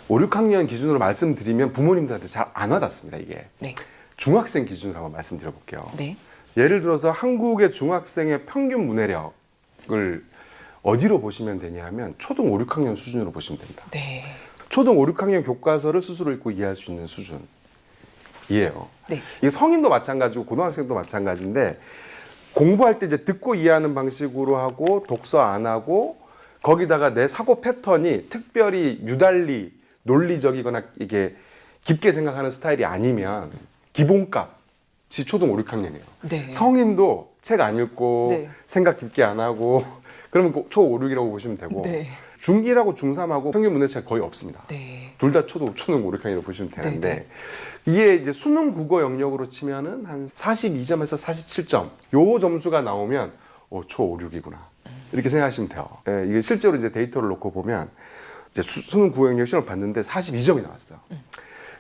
5, 6학년 기준으로 말씀드리면 부모님들한테 잘 안 와닿습니다, 이게. 네. 중학생 기준으로 한번 말씀드려 볼게요. 네. 예를 들어서 한국의 중학생의 평균 문해력을 어디로 보시면 되냐 하면 초등 5, 6학년 수준으로 보시면 됩니다. 네. 초등 5, 6학년 교과서를 스스로 읽고 이해할 수 있는 수준이에요. 네. 이게 성인도 마찬가지고 고등학생도 마찬가지인데 공부할 때 이제 듣고 이해하는 방식으로 하고 독서 안 하고 거기다가 내 사고 패턴이 특별히 유달리 논리적이거나 이게 깊게 생각하는 스타일이 아니면 기본값이 초등 5, 6학년이에요. 네. 성인도 책 안 읽고 네. 생각 깊게 안 하고 그러면 초 5, 6이라고 보시면 되고 네. 중1하고 중3하고 평균 문해차가 거의 없습니다. 네. 둘 다 초등 5, 6학년이라고 보시면 되는데 네, 이게 이제 수능 국어 영역으로 치면은 한 42점에서 47점 요 점수가 나오면 초 5, 6이구나 이렇게 생각하시면 돼요. 예, 이게 실제로 이제 데이터를 놓고 보면 이제 수능 국어 영역 시험을 봤는데 42점이 나왔어요.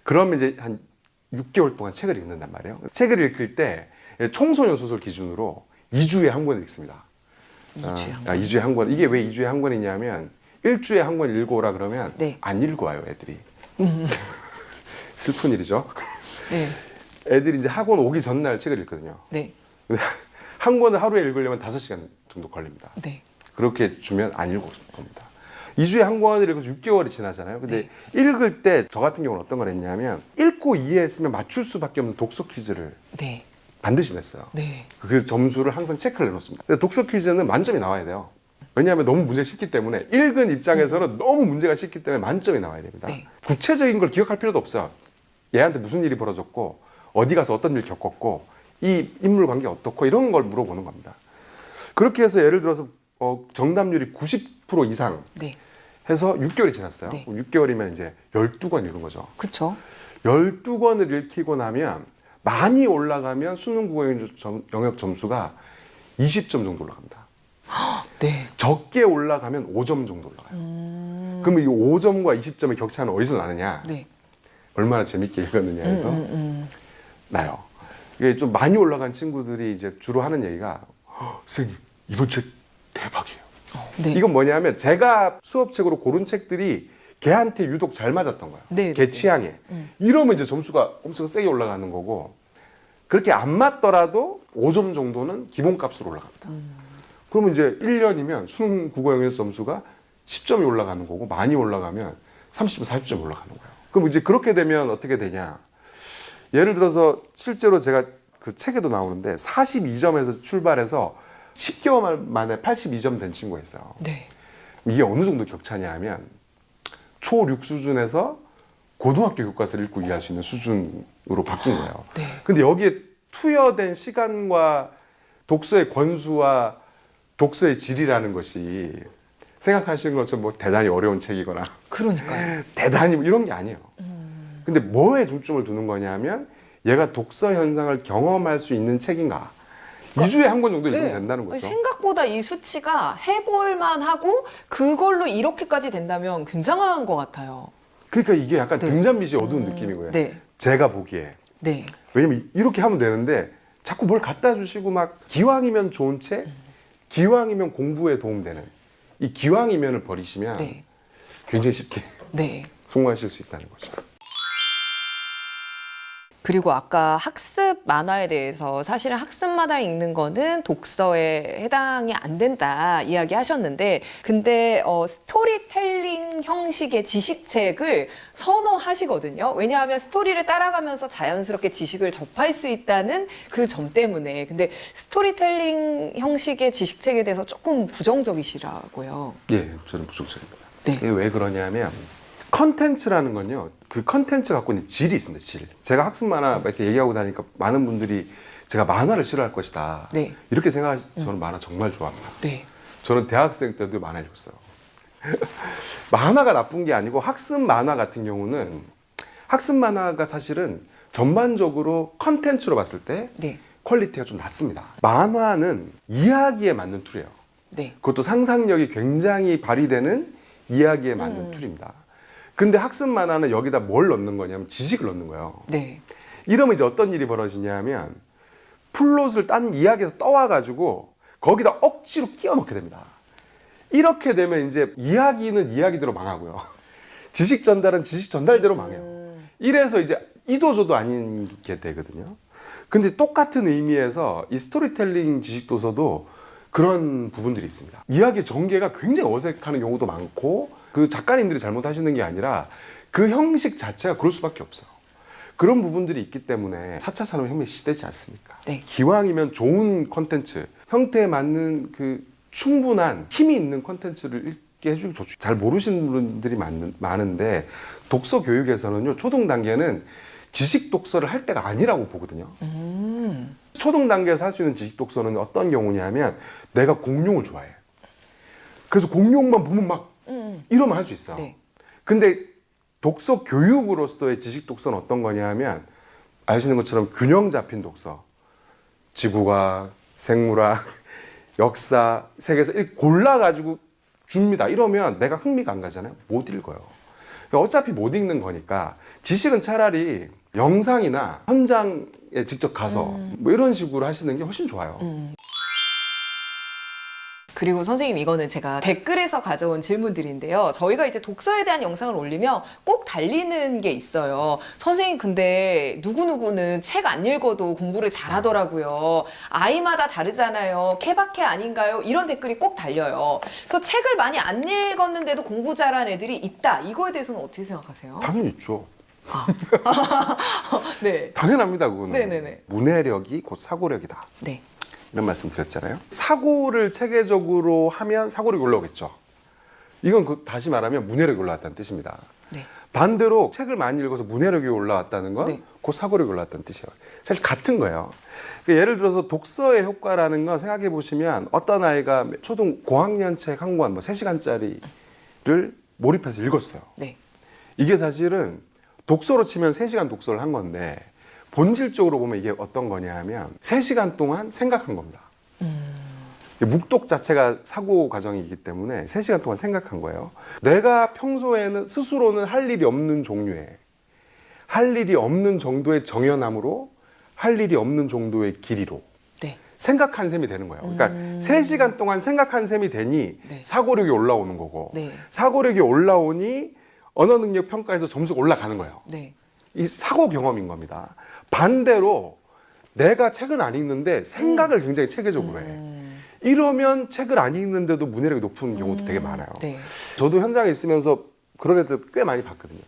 그러면 이제 한 6개월 동안 책을 읽는단 말이에요. 책을 읽을 때 청소년 소설 기준으로 2주에 한 권 읽습니다. 2주에 한 권. 2주에 한 권. 이게 왜 2주에 한 권이냐면 일주에 한 권 읽어오라 그러면 네. 안 읽어와요, 애들이. 슬픈 일이죠. 네. 애들이 이제 학원 오기 전날 책을 읽거든요. 네. 근데 한 권을 하루에 읽으려면 5시간 정도 걸립니다. 네. 그렇게 주면 안 읽을 겁니다. 2주에 한 권을 읽어서 6개월이 지나잖아요. 근데 읽을 때 저 같은 경우는 어떤 걸 했냐면 읽고 이해했으면 맞출 수밖에 없는 독서 퀴즈를 네. 반드시 냈어요. 네. 그 점수를 항상 체크를 해놓습니다. 근데 독서 퀴즈는 만점이 나와야 돼요. 왜냐하면 너무 문제가 쉽기 때문에 읽은 입장에서는 너무 문제가 쉽기 때문에 만점이 나와야 됩니다. 네. 구체적인 걸 기억할 필요도 없어요. 얘한테 무슨 일이 벌어졌고 어디 가서 어떤 일 겪었고 이 인물 관계 어떻고 이런 걸 물어보는 겁니다. 그렇게 해서 예를 들어서 정답률이 90% 이상 네. 해서 6개월이 지났어요. 네. 6개월이면 이제 12권 읽은 거죠. 그쵸. 12권을 읽히고 나면 많이 올라가면 수능 국어 영역 점수가 20점 정도 올라갑니다. 네. 적게 올라가면 5점 정도 올라가요. 그러면 이 5점과 20점의 격차는 어디서 나느냐? 네. 얼마나 재밌게 읽었느냐 해서 나요. 이게 좀 많이 올라간 친구들이 이제 주로 하는 얘기가 선생님 이번 책 대박이에요. 네. 이건 뭐냐면 제가 수업책으로 고른 책들이 걔한테 유독 잘 맞았던 거예요. 네, 걔 네, 취향에. 이러면 이제 점수가 엄청 세게 올라가는 거고 그렇게 안 맞더라도 5점 정도는 기본값으로 올라갑니다. 그러면 이제 1년이면 수능 국어 영역 점수가 10점이 올라가는 거고 많이 올라가면 30점, 40점 올라가는 거예요. 그럼 이제 그렇게 되면 어떻게 되냐? 예를 들어서 실제로 제가 그 책에도 나오는데 42점에서 출발해서 10개월 만에 82점 된 친구가 있어요. 네. 이게 어느 정도 격차냐 하면 초6 수준에서 고등학교 교과서를 읽고 이해할 수 있는 수준으로 바뀐 거예요. 네. 근데 여기에 투여된 시간과 독서의 권수와 독서의 질이라는 것이 생각하시는 것처럼 뭐 대단히 어려운 책이거나 그러니까요. 대단히 뭐 이런 게 아니에요. 근데 뭐에 중점을 두는 거냐면 얘가 독서 현상을 경험할 수 있는 책인가. 2주에 한 권 정도 읽으면 된다는 거죠. 생각보다 이 수치가 해볼만 하고 그걸로 이렇게까지 된다면 굉장한 것 같아요. 그러니까 이게 약간 네. 등잔빛이 어두운 느낌인 거예요. 네. 제가 보기에. 네. 왜냐면 이렇게 하면 되는데 자꾸 뭘 갖다 주시고 막 기왕이면 좋은 책, 기왕이면 공부에 도움되는 이 기왕이면을 버리시면 네. 굉장히 쉽게 네. 성공하실 수 있다는 거죠. 그리고 아까 학습 만화에 대해서 사실은 학습 만화 읽는 거는 독서에 해당이 안 된다 이야기 하셨는데 근데 스토리텔링 형식의 지식책을 선호하시거든요. 왜냐하면 스토리를 따라가면서 자연스럽게 지식을 접할 수 있다는 그 점 때문에. 근데 스토리텔링 형식의 지식책에 대해서 조금 부정적이시라고요. 예, 저는 부정적입니다. 네. 이게 왜 그러냐면 컨텐츠라는 건요, 그 컨텐츠 갖고 있는 질이 있습니다. 질. 제가 학습 만화 이렇게 얘기하고 다니까 많은 분들이 제가 만화를 싫어할 것이다. 네. 이렇게 생각하시. 저는 만화 정말 좋아합니다. 네. 저는 대학생 때도 만화 읽었어요. 만화가 나쁜 게 아니고 학습 만화 같은 경우는 학습 만화가 사실은 전반적으로 컨텐츠로 봤을 때 네. 퀄리티가 좀 낮습니다. 만화는 이야기에 맞는 툴이에요. 네. 그것도 상상력이 굉장히 발휘되는 이야기에 맞는 툴입니다. 근데 학습 만화는 여기다 뭘 넣는 거냐면 지식을 넣는 거예요. 네. 이러면 이제 어떤 일이 벌어지냐면 플롯을 딴 이야기에서 떠와가지고 거기다 억지로 끼워 넣게 됩니다. 이렇게 되면 이제 이야기는 이야기대로 망하고요. 지식 전달은 지식 전달대로 망해요. 이래서 이제 이도저도 아니게 되거든요. 근데 똑같은 의미에서 이 스토리텔링 지식 도서도 그런 부분들이 있습니다. 이야기 전개가 굉장히 어색하는 경우도 많고 그 작가님들이 잘못하시는 게 아니라 그 형식 자체가 그럴 수밖에 없어요. 그런 부분들이 있기 때문에 4차 산업혁명이 시대지 않습니까? 네. 기왕이면 좋은 콘텐츠, 형태에 맞는 그 충분한 힘이 있는 콘텐츠를 읽게 해주기 좋죠. 잘 모르시는 분들이 많은데 독서 교육에서는요, 초등 단계는 지식 독서를 할 때가 아니라고 보거든요. 초등 단계에서 할 수 있는 지식 독서는 어떤 경우냐면 내가 공룡을 좋아해. 그래서 공룡만 보면 막 이러면 할 수 있어요. 네. 근데 독서 교육으로서의 지식 독서는 어떤 거냐면 아시는 것처럼 균형 잡힌 독서, 지구과학, 생물학, 역사, 세계에서 이렇게 골라가지고 줍니다. 이러면 내가 흥미가 안 가잖아요. 못 읽어요. 어차피 못 읽는 거니까 지식은 차라리 영상이나 현장에 직접 가서 뭐 이런 식으로 하시는 게 훨씬 좋아요. 그리고 선생님, 이거는 제가 댓글에서 가져온 질문들인데요. 저희가 이제 독서에 대한 영상을 올리면 꼭 달리는 게 있어요. 선생님, 근데 누구누구는 책 안 읽어도 공부를 잘하더라고요. 아이마다 다르잖아요. 케바케 아닌가요? 이런 댓글이 꼭 달려요. 그래서 책을 많이 안 읽었는데도 공부 잘하는 애들이 있다. 이거에 대해서는 어떻게 생각하세요? 당연히 있죠. 네. 당연합니다. 그거는. 네네네. 문해력이 곧 사고력이다. 네. 이런 말씀 드렸잖아요. 사고를 체계적으로 하면 사고력이 올라오겠죠. 이건 다시 말하면 문해력이 올라왔다는 뜻입니다. 네. 반대로 책을 많이 읽어서 문해력이 올라왔다는 건 네. 곧 사고력이 올라왔다는 뜻이에요. 사실 같은 거예요. 그러니까 예를 들어서 독서의 효과라는 건 생각해 보시면 어떤 아이가 초등 고학년 책 한 권, 뭐 3시간짜리를 몰입해서 읽었어요. 네. 이게 사실은 독서로 치면 3시간 독서를 한 건데 본질적으로 보면 이게 어떤 거냐 하면 3시간 동안 생각한 겁니다. 묵독 자체가 사고 과정이기 때문에 3시간 동안 생각한 거예요. 내가 평소에는 스스로는 할 일이 없는 종류의, 할 일이 없는 정도의 정연함으로, 할 일이 없는 정도의 길이로 네. 생각한 셈이 되는 거예요. 그러니까 3시간 동안 생각한 셈이 되니 네. 사고력이 올라오는 거고, 네. 사고력이 올라오니 언어 능력 평가에서 점수가 올라가는 거예요. 네. 이 사고 경험인 겁니다. 반대로 내가 책은 안 읽는데 생각을 굉장히 체계적으로 해. 이러면 책을 안 읽는데도 문해력이 높은 경우도 되게 많아요. 네. 저도 현장에 있으면서 그런 애들 꽤 많이 봤거든요.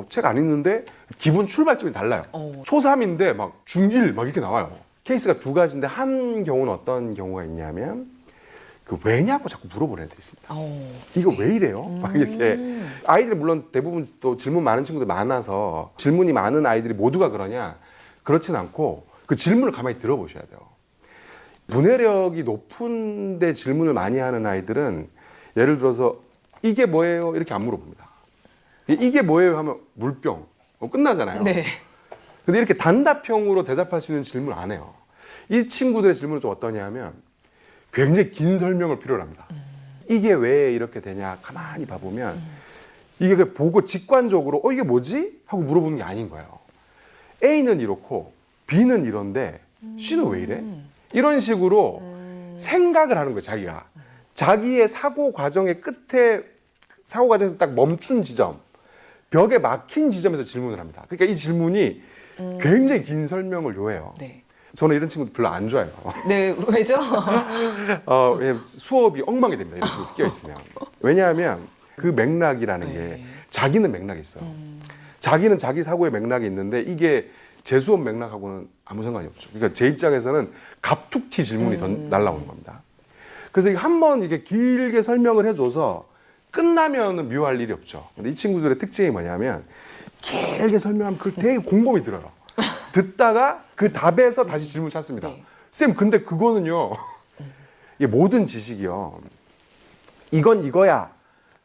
책 안 읽는데 기본 출발점이 달라요. 초3인데 막 중1 막 이렇게 나와요. 케이스가 두 가지인데 한 경우는 어떤 경우가 있냐면 그 왜냐고 자꾸 물어보는 애들이 있습니다. 이거 왜 이래요? 막 이렇게 아이들이 물론 대부분 또 질문 많은 친구들 많아서 질문이 많은 아이들이 모두가 그러냐 그렇진 않고 그 질문을 가만히 들어보셔야 돼요. 문해력이 높은데 질문을 많이 하는 아이들은 예를 들어서 이게 뭐예요? 이렇게 안 물어봅니다. 이게 뭐예요? 하면 물병 끝나잖아요. 네. 근데 이렇게 단답형으로 대답할 수 있는 질문을 안 해요. 이 친구들의 질문은 좀 어떠냐 하면 굉장히 긴 설명을 필요로 합니다. 이게 왜 이렇게 되냐 가만히 봐보면 이게 그냥 보고 직관적으로 이게 뭐지? 하고 물어보는 게 아닌 거예요. A는 이렇고 B는 이런데 C는 왜 이래? 이런 식으로 생각을 하는 거예요. 자기가. 자기의 사고 과정의 끝에 사고 과정에서 딱 멈춘 지점, 벽에 막힌 지점에서 질문을 합니다. 그러니까 이 질문이 굉장히 긴 설명을 요해요. 네. 저는 이런 친구들 별로 안 좋아해요. 네, 왜죠? 왜냐면 수업이 엉망이 됩니다. 이런 친구 끼어 있으면. 왜냐하면 그 맥락이라는 게 자기는 맥락이 있어요. 자기는 자기 사고의 맥락이 있는데 이게 제 수업 맥락하고는 아무 상관이 없죠. 그러니까 제 입장에서는 갑툭튀 질문이 날라오는 겁니다. 그래서 한 번 이게 길게 설명을 해줘서 끝나면은 묘할 일이 없죠. 근데 이 친구들의 특징이 뭐냐면 길게 설명하면 그걸 되게 곰곰이 들어요. 듣다가 그 답에서 다시 질문 찾습니다. 네. 쌤, 근데 그거는요. 이게 모든 지식이요. 이건 이거야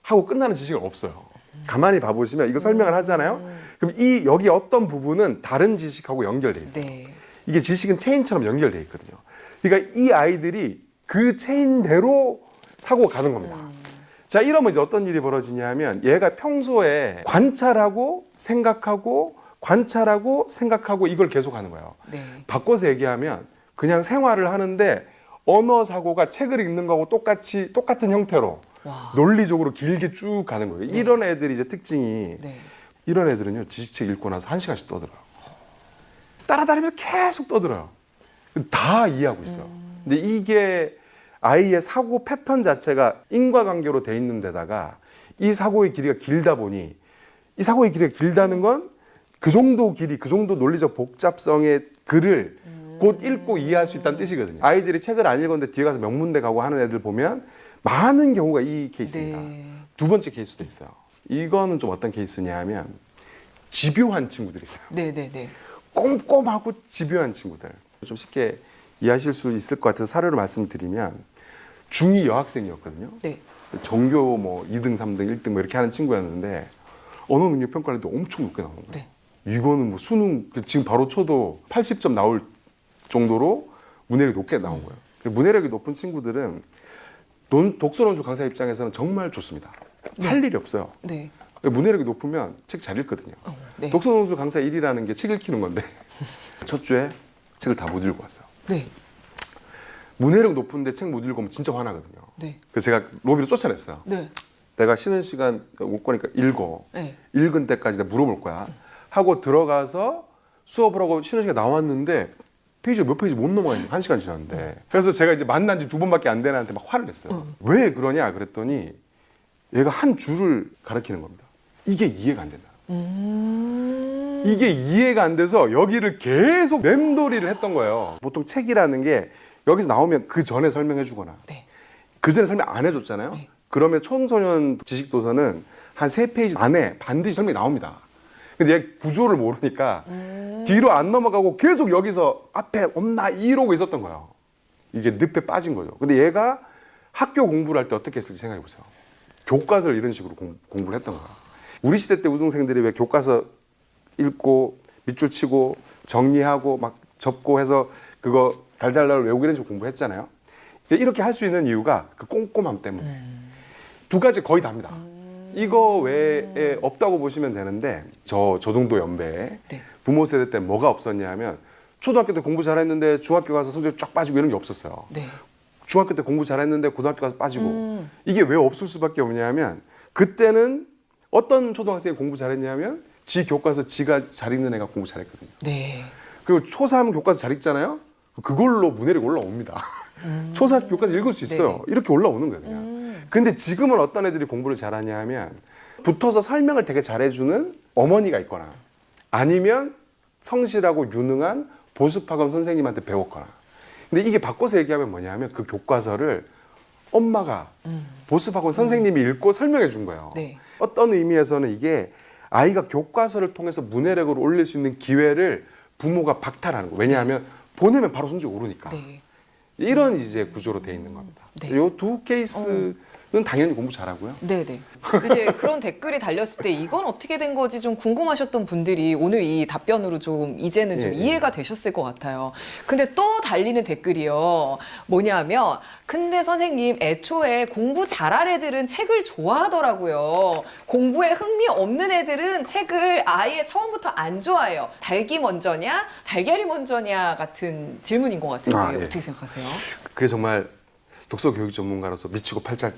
하고 끝나는 지식은 없어요. 가만히 봐보시면 이거 설명을 하잖아요. 그럼 이 여기 어떤 부분은 다른 지식하고 연결돼 있어요. 네. 이게 지식은 체인처럼 연결돼 있거든요. 그러니까 이 아이들이 그 체인대로 사고가 가는 겁니다. 자, 이러면 이제 어떤 일이 벌어지냐면 얘가 평소에 관찰하고 생각하고 이걸 계속 하는 거예요. 네. 바꿔서 얘기하면 그냥 생활을 하는데 언어 사고가 책을 읽는 거하고 똑같은 형태로 와. 논리적으로 길게 쭉 가는 거예요. 이런 애들이 이제 특징이 네. 이런 애들은요 지식책 읽고 나서 1시간씩 떠들어요. 따라다니면서 계속 떠들어요. 다 이해하고 있어요. 근데 이게 아이의 사고 패턴 자체가 인과관계로 돼 있는 데다가 이 사고의 길이가 길다 보니 이 사고의 길이가 길다는 건 그 정도 길이, 그 정도 논리적 복잡성의 글을 곧 읽고 이해할 수 있다는 뜻이거든요. 아이들이 책을 안 읽었는데 뒤에 가서 명문대 가고 하는 애들 보면 많은 경우가 이 케이스입니다. 네. 두 번째 케이스도 있어요. 이거는 좀 어떤 케이스냐 하면 집요한 친구들이 있어요. 네, 네, 네. 꼼꼼하고 집요한 친구들. 좀 쉽게 이해하실 수 있을 것 같아서 사례로 말씀드리면 중2 여학생이었거든요. 네. 전교 뭐 2등, 3등, 1등 뭐 이렇게 하는 친구였는데 언어 능력 평가를 했는데 엄청 높게 나오는 거예요. 네. 이거는 뭐 수능 지금 바로 쳐도 80점 나올 정도로 문해력이 높게 나온 거예요. 문해력이 높은 친구들은 독서 논술 강사 입장에서는 정말 좋습니다. 할 일이 없어요. 네. 문해력이 높으면 책 잘 읽거든요. 네. 독서 논술 강사 일이라는 게 책 읽히는 건데 첫 주에 책을 다 못 읽고 왔어요. 네. 문해력 높은데 책 못 읽으면 진짜 화나거든요. 네. 그래서 제가 로비로 쫓아냈어요. 네. 내가 쉬는 시간 올 거니까 읽어. 네. 읽은 때까지 내가 물어볼 거야. 하고 들어가서 수업을 하고 쉬는 시간 나왔는데 페이지가 몇 페이지 못 넘어가 있는 1시간 지났는데 그래서 제가 이제 만난 지 2번밖에 안 되는 애한테 막 화를 냈어요. 왜 그러냐 그랬더니 얘가 한 줄을 가르치는 겁니다. 이게 이해가 안 된다. 이게 이해가 안 돼서 여기를 계속 맴돌이를 했던 거예요. 보통 책이라는 게 여기서 나오면 그 전에 설명해 주거나 네. 그 전에 설명 안 해줬잖아요. 네. 그러면 청소년 지식도서는 한 3페이지 안에 반드시 설명이 나옵니다. 근데 얘 구조를 모르니까 뒤로 안 넘어가고 계속 여기서 앞에 없나 이러고 있었던 거예요. 이게 늪에 빠진 거죠. 근데 얘가 학교 공부를 할 때 어떻게 했을지 생각해 보세요. 교과서를 이런 식으로 공부를 했던 거예요. 우리 시대 때 우등생들이 왜 교과서 읽고 밑줄 치고 정리하고 막 접고 해서 그거 달달달 외우고 이런 식으로 공부했잖아요. 이렇게 할 수 있는 이유가 그 꼼꼼함 때문에. 두 가지 거의 다입니다. 이거 외에 없다고 보시면 되는데 저 정도 연배에 네. 부모 세대 때 뭐가 없었냐 하면 초등학교 때 공부 잘했는데 중학교 가서 성적이 쫙 빠지고 이런 게 없었어요. 네. 중학교 때 공부 잘했는데 고등학교 가서 빠지고 이게 왜 없을 수밖에 없냐면 그때는 어떤 초등학생이 공부 잘했냐면 지 교과서 지가 잘 읽는 애가 공부 잘했거든요. 네. 그리고 초3 교과서 잘 읽잖아요. 그걸로 문해력이 올라옵니다. 초4 교과서 읽을 수 있어요. 네네. 이렇게 올라오는 거예요. 그냥. 근데 지금은 어떤 애들이 공부를 잘하냐 하면 붙어서 설명을 되게 잘해주는 어머니가 있거나 아니면 성실하고 유능한 보습학원 선생님한테 배웠거나. 근데 이게 바꿔서 얘기하면 뭐냐면 그 교과서를 엄마가 보습학원 선생님이 읽고 설명해 준 거예요. 네. 어떤 의미에서는 이게 아이가 교과서를 통해서 문해력을 올릴 수 있는 기회를 부모가 박탈하는 거예요. 왜냐하면 보내면 바로 성적이 오르니까. 네. 이런 이제 구조로 돼 있는 겁니다. 네. 이 두 케이스는 당연히 공부 잘하고요. 네네. 이제 그런 댓글이 달렸을 때 이건 어떻게 된 거지 좀 궁금하셨던 분들이 오늘 이 답변으로 좀 이제는 좀 예, 이해가 되셨을 것 같아요. 근데 또 달리는 댓글이요. 뭐냐면 근데 선생님 애초에 공부 잘할 애들은 책을 좋아하더라고요. 공부에 흥미 없는 애들은 책을 아예 처음부터 안 좋아해요. 닭이 먼저냐 달걀이 먼저냐 같은 질문인 것 같은데 아, 예. 어떻게 생각하세요? 그게 정말 독서 교육 전문가로서 미치고 팔짝을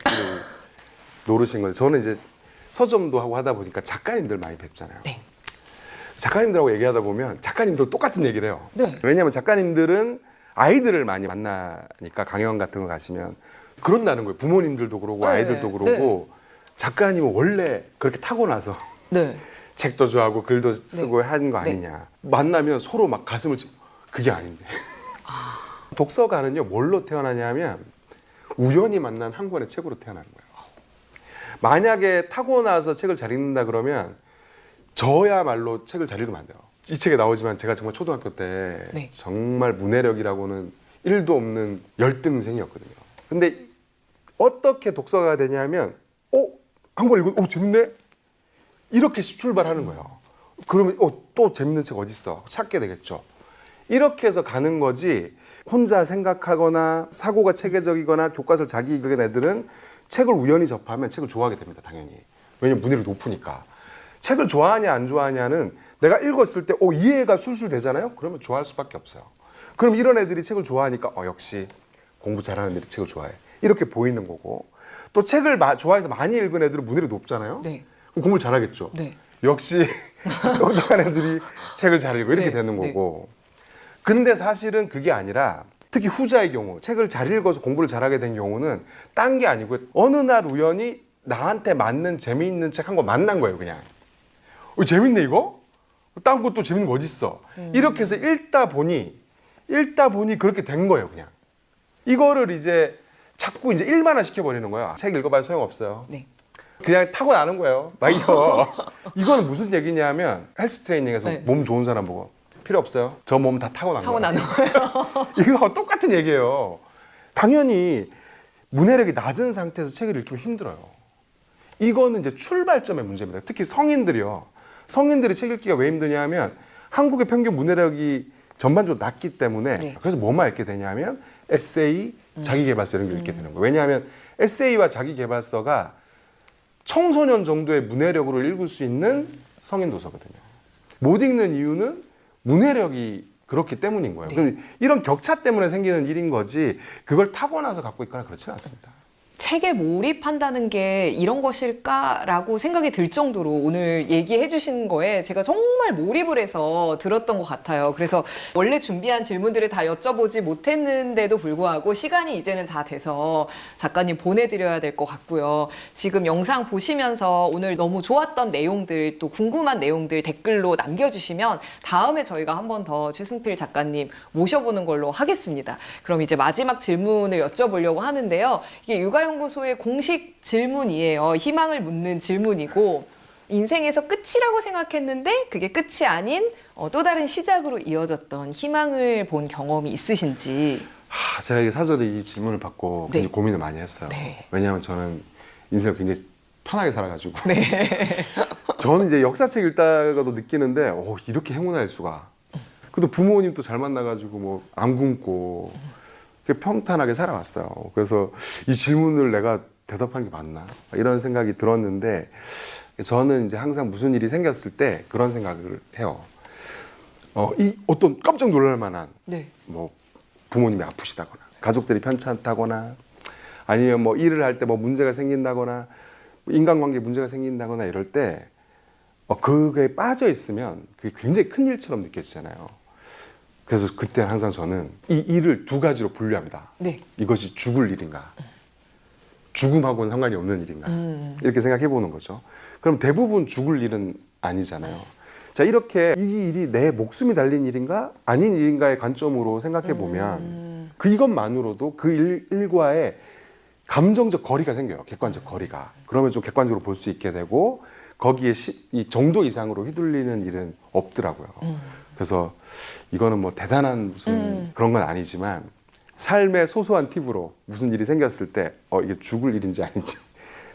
노르신 건데 저는 이제 서점도 하고 하다 보니까 작가님들 많이 뵙잖아요. 네. 작가님들하고 얘기하다 보면 작가님들 똑같은 얘기를 해요. 네. 왜냐하면 작가님들은 아이들을 많이 만나니까 강연 같은 거 가시면 그런다는 거예요. 부모님들도 그러고 네, 아이들도 그러고 작가님은 원래 그렇게 타고나서 네. 책도 좋아하고 글도 쓰고 한 거 네. 아니냐. 만나면 서로 막 가슴을 찌고 그게 아닌데. 독서가는요 뭘로 태어나냐면 우연히 만난 한 권의 책으로 태어나는 거예요. 만약에 타고나서 책을 잘 읽는다 그러면 저야말로 책을 잘 읽으면 안 돼요. 이 책에 나오지만 제가 정말 초등학교 때 네. 정말 문해력이라고는 1도 없는 열등생이었거든요. 근데 어떻게 독서가 되냐면 한 권 읽으면 재밌네? 이렇게 출발하는 거예요. 그러면 또 재밌는 책 어디 있어? 찾게 되겠죠. 이렇게 해서 가는 거지 혼자 생각하거나 사고가 체계적이거나 교과서를 자기 읽은 애들은 책을 우연히 접하면 책을 좋아하게 됩니다. 당연히. 왜냐면 문해력이 높으니까. 책을 좋아하냐 안 좋아하냐는 내가 읽었을 때 이해가 술술 되잖아요. 그러면 좋아할 수밖에 없어요. 그럼 이런 애들이 책을 좋아하니까 역시 공부 잘하는 애들이 책을 좋아해. 이렇게 보이는 거고 또 책을 좋아해서 많이 읽은 애들은 문해력이 높잖아요. 네. 그럼 공부를 잘하겠죠. 네. 역시 똑똑한 애들이 책을 잘 읽고 이렇게 네, 되는 거고. 근데 사실은 그게 아니라 특히 후자의 경우 책을 잘 읽어서 공부를 잘하게 된 경우는 딴 게 아니고 어느 날 우연히 나한테 맞는 재미있는 책 한 권 만난 거예요. 그냥 재밌네 이거? 딴 것도 재밌는 거 어딨어? 이렇게 해서 읽다 보니 그렇게 된 거예요. 그냥 이거를 이제 자꾸 이제 일만화 시켜버리는 거야. 책 읽어봐야 소용없어요. 네. 그냥 타고나는 거예요. 막 이거. 이거는 무슨 얘기냐면 헬스 트레이닝에서 네. 몸 좋은 사람 보고 필요 없어요. 저 몸 다 타고난 거예요. 타고나는 거예요. 이거하고 똑같은 얘기예요. 당연히 문해력이 낮은 상태에서 책을 읽기면 힘들어요. 이거는 이제 출발점의 문제입니다. 특히 성인들이요. 성인들이 책 읽기가 왜 힘드냐면 한국의 평균 문해력이 전반적으로 낮기 때문에 네. 그래서 뭐만 읽게 되냐면 에세이, 자기계발서 이런 걸 읽게 되는 거예요. 왜냐하면 에세이와 자기계발서가 청소년 정도의 문해력으로 읽을 수 있는 성인 도서거든요. 못 읽는 이유는 문해력이 그렇기 때문인 거예요. 네. 그럼 이런 격차 때문에 생기는 일인 거지 그걸 타고나서 갖고 있거나 그렇지는 않습니다. 책에 몰입한다는 게 이런 것일까라고 생각이 들 정도로 오늘 얘기해 주신 거에 제가 정말 몰입을 해서 들었던 것 같아요. 그래서 원래 준비한 질문들을 다 여쭤보지 못했는데도 불구하고 시간이 이제는 다 돼서 작가님 보내드려야 될 것 같고요. 지금 영상 보시면서 오늘 너무 좋았던 내용들 또 궁금한 내용들 댓글로 남겨주시면 다음에 저희가 한 번 더 최승필 작가님 모셔보는 걸로 하겠습니다. 그럼 이제 마지막 질문을 여쭤보려고 하는데요. 이게 육아연구소의 공식 질문이에요. 희망을 묻는 질문이고 인생에서 끝이라고 생각했는데 그게 끝이 아닌 또 다른 시작으로 이어졌던 희망을 본 경험이 있으신지. 제가 이게 사전에 이 질문을 받고 네. 굉장히 고민을 많이 했어요. 네. 왜냐하면 저는 인생을 굉장히 편하게 살아가지고 네. 저는 이제 역사책 읽다가도 느끼는데 이렇게 행운할 수가. 그래도 부모님도 잘 만나가지고 뭐 안 굶고 평탄하게 살아왔어요. 그래서 이 질문을 내가 대답하는 게 맞나 이런 생각이 들었는데 저는 이제 항상 무슨 일이 생겼을 때 그런 생각을 해요. 이 어떤 깜짝 놀랄 만한 네. 뭐 부모님이 아프시다거나 가족들이 편찮다거나 아니면 뭐 일을 할 때 뭐 문제가 생긴다거나 인간관계 문제가 생긴다거나 이럴 때 그게 빠져 있으면 그게 굉장히 큰 일처럼 느껴지잖아요. 그래서 그때 항상 저는 이 일을 두 가지로 분류합니다. 네. 이것이 죽을 일인가, 죽음하고는 상관이 없는 일인가 이렇게 생각해 보는 거죠. 그럼 대부분 죽을 일은 아니잖아요. 자, 이렇게 이 일이 내 목숨이 달린 일인가 아닌 일인가의 관점으로 생각해 보면 이것만으로도 그 일과의 감정적 거리가 생겨요. 객관적 거리가. 그러면 좀 객관적으로 볼 수 있게 되고 거기에 이 정도 이상으로 휘둘리는 일은 없더라고요. 그래서 이거는 뭐 대단한 무슨 그런 건 아니지만 삶의 소소한 팁으로 무슨 일이 생겼을 때 이게 죽을 일인지 아닌지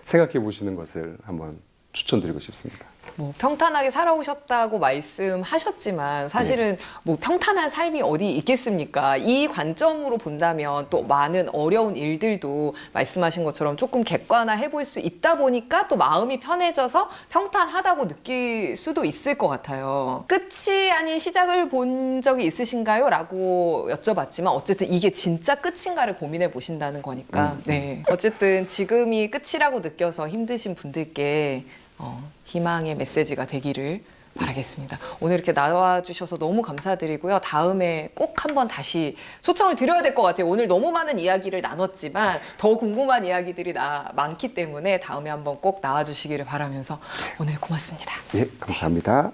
생각해 보시는 것을 한번 추천드리고 싶습니다. 뭐 평탄하게 살아오셨다고 말씀하셨지만 사실은 뭐 평탄한 삶이 어디 있겠습니까? 이 관점으로 본다면 또 많은 어려운 일들도 말씀하신 것처럼 조금 객관화해 볼 수 있다 보니까 또 마음이 편해져서 평탄하다고 느낄 수도 있을 것 같아요. 끝이 아닌 시작을 본 적이 있으신가요? 라고 여쭤봤지만 어쨌든 이게 진짜 끝인가를 고민해 보신다는 거니까 네. 어쨌든 지금이 끝이라고 느껴서 힘드신 분들께 희망의 메시지가 되기를 바라겠습니다. 오늘 이렇게 나와주셔서 너무 감사드리고요. 다음에 꼭 한번 다시 초청을 드려야 될 것 같아요. 오늘 너무 많은 이야기를 나눴지만 더 궁금한 이야기들이 많기 때문에 다음에 한번 꼭 나와주시기를 바라면서 오늘 고맙습니다. 예, 감사합니다.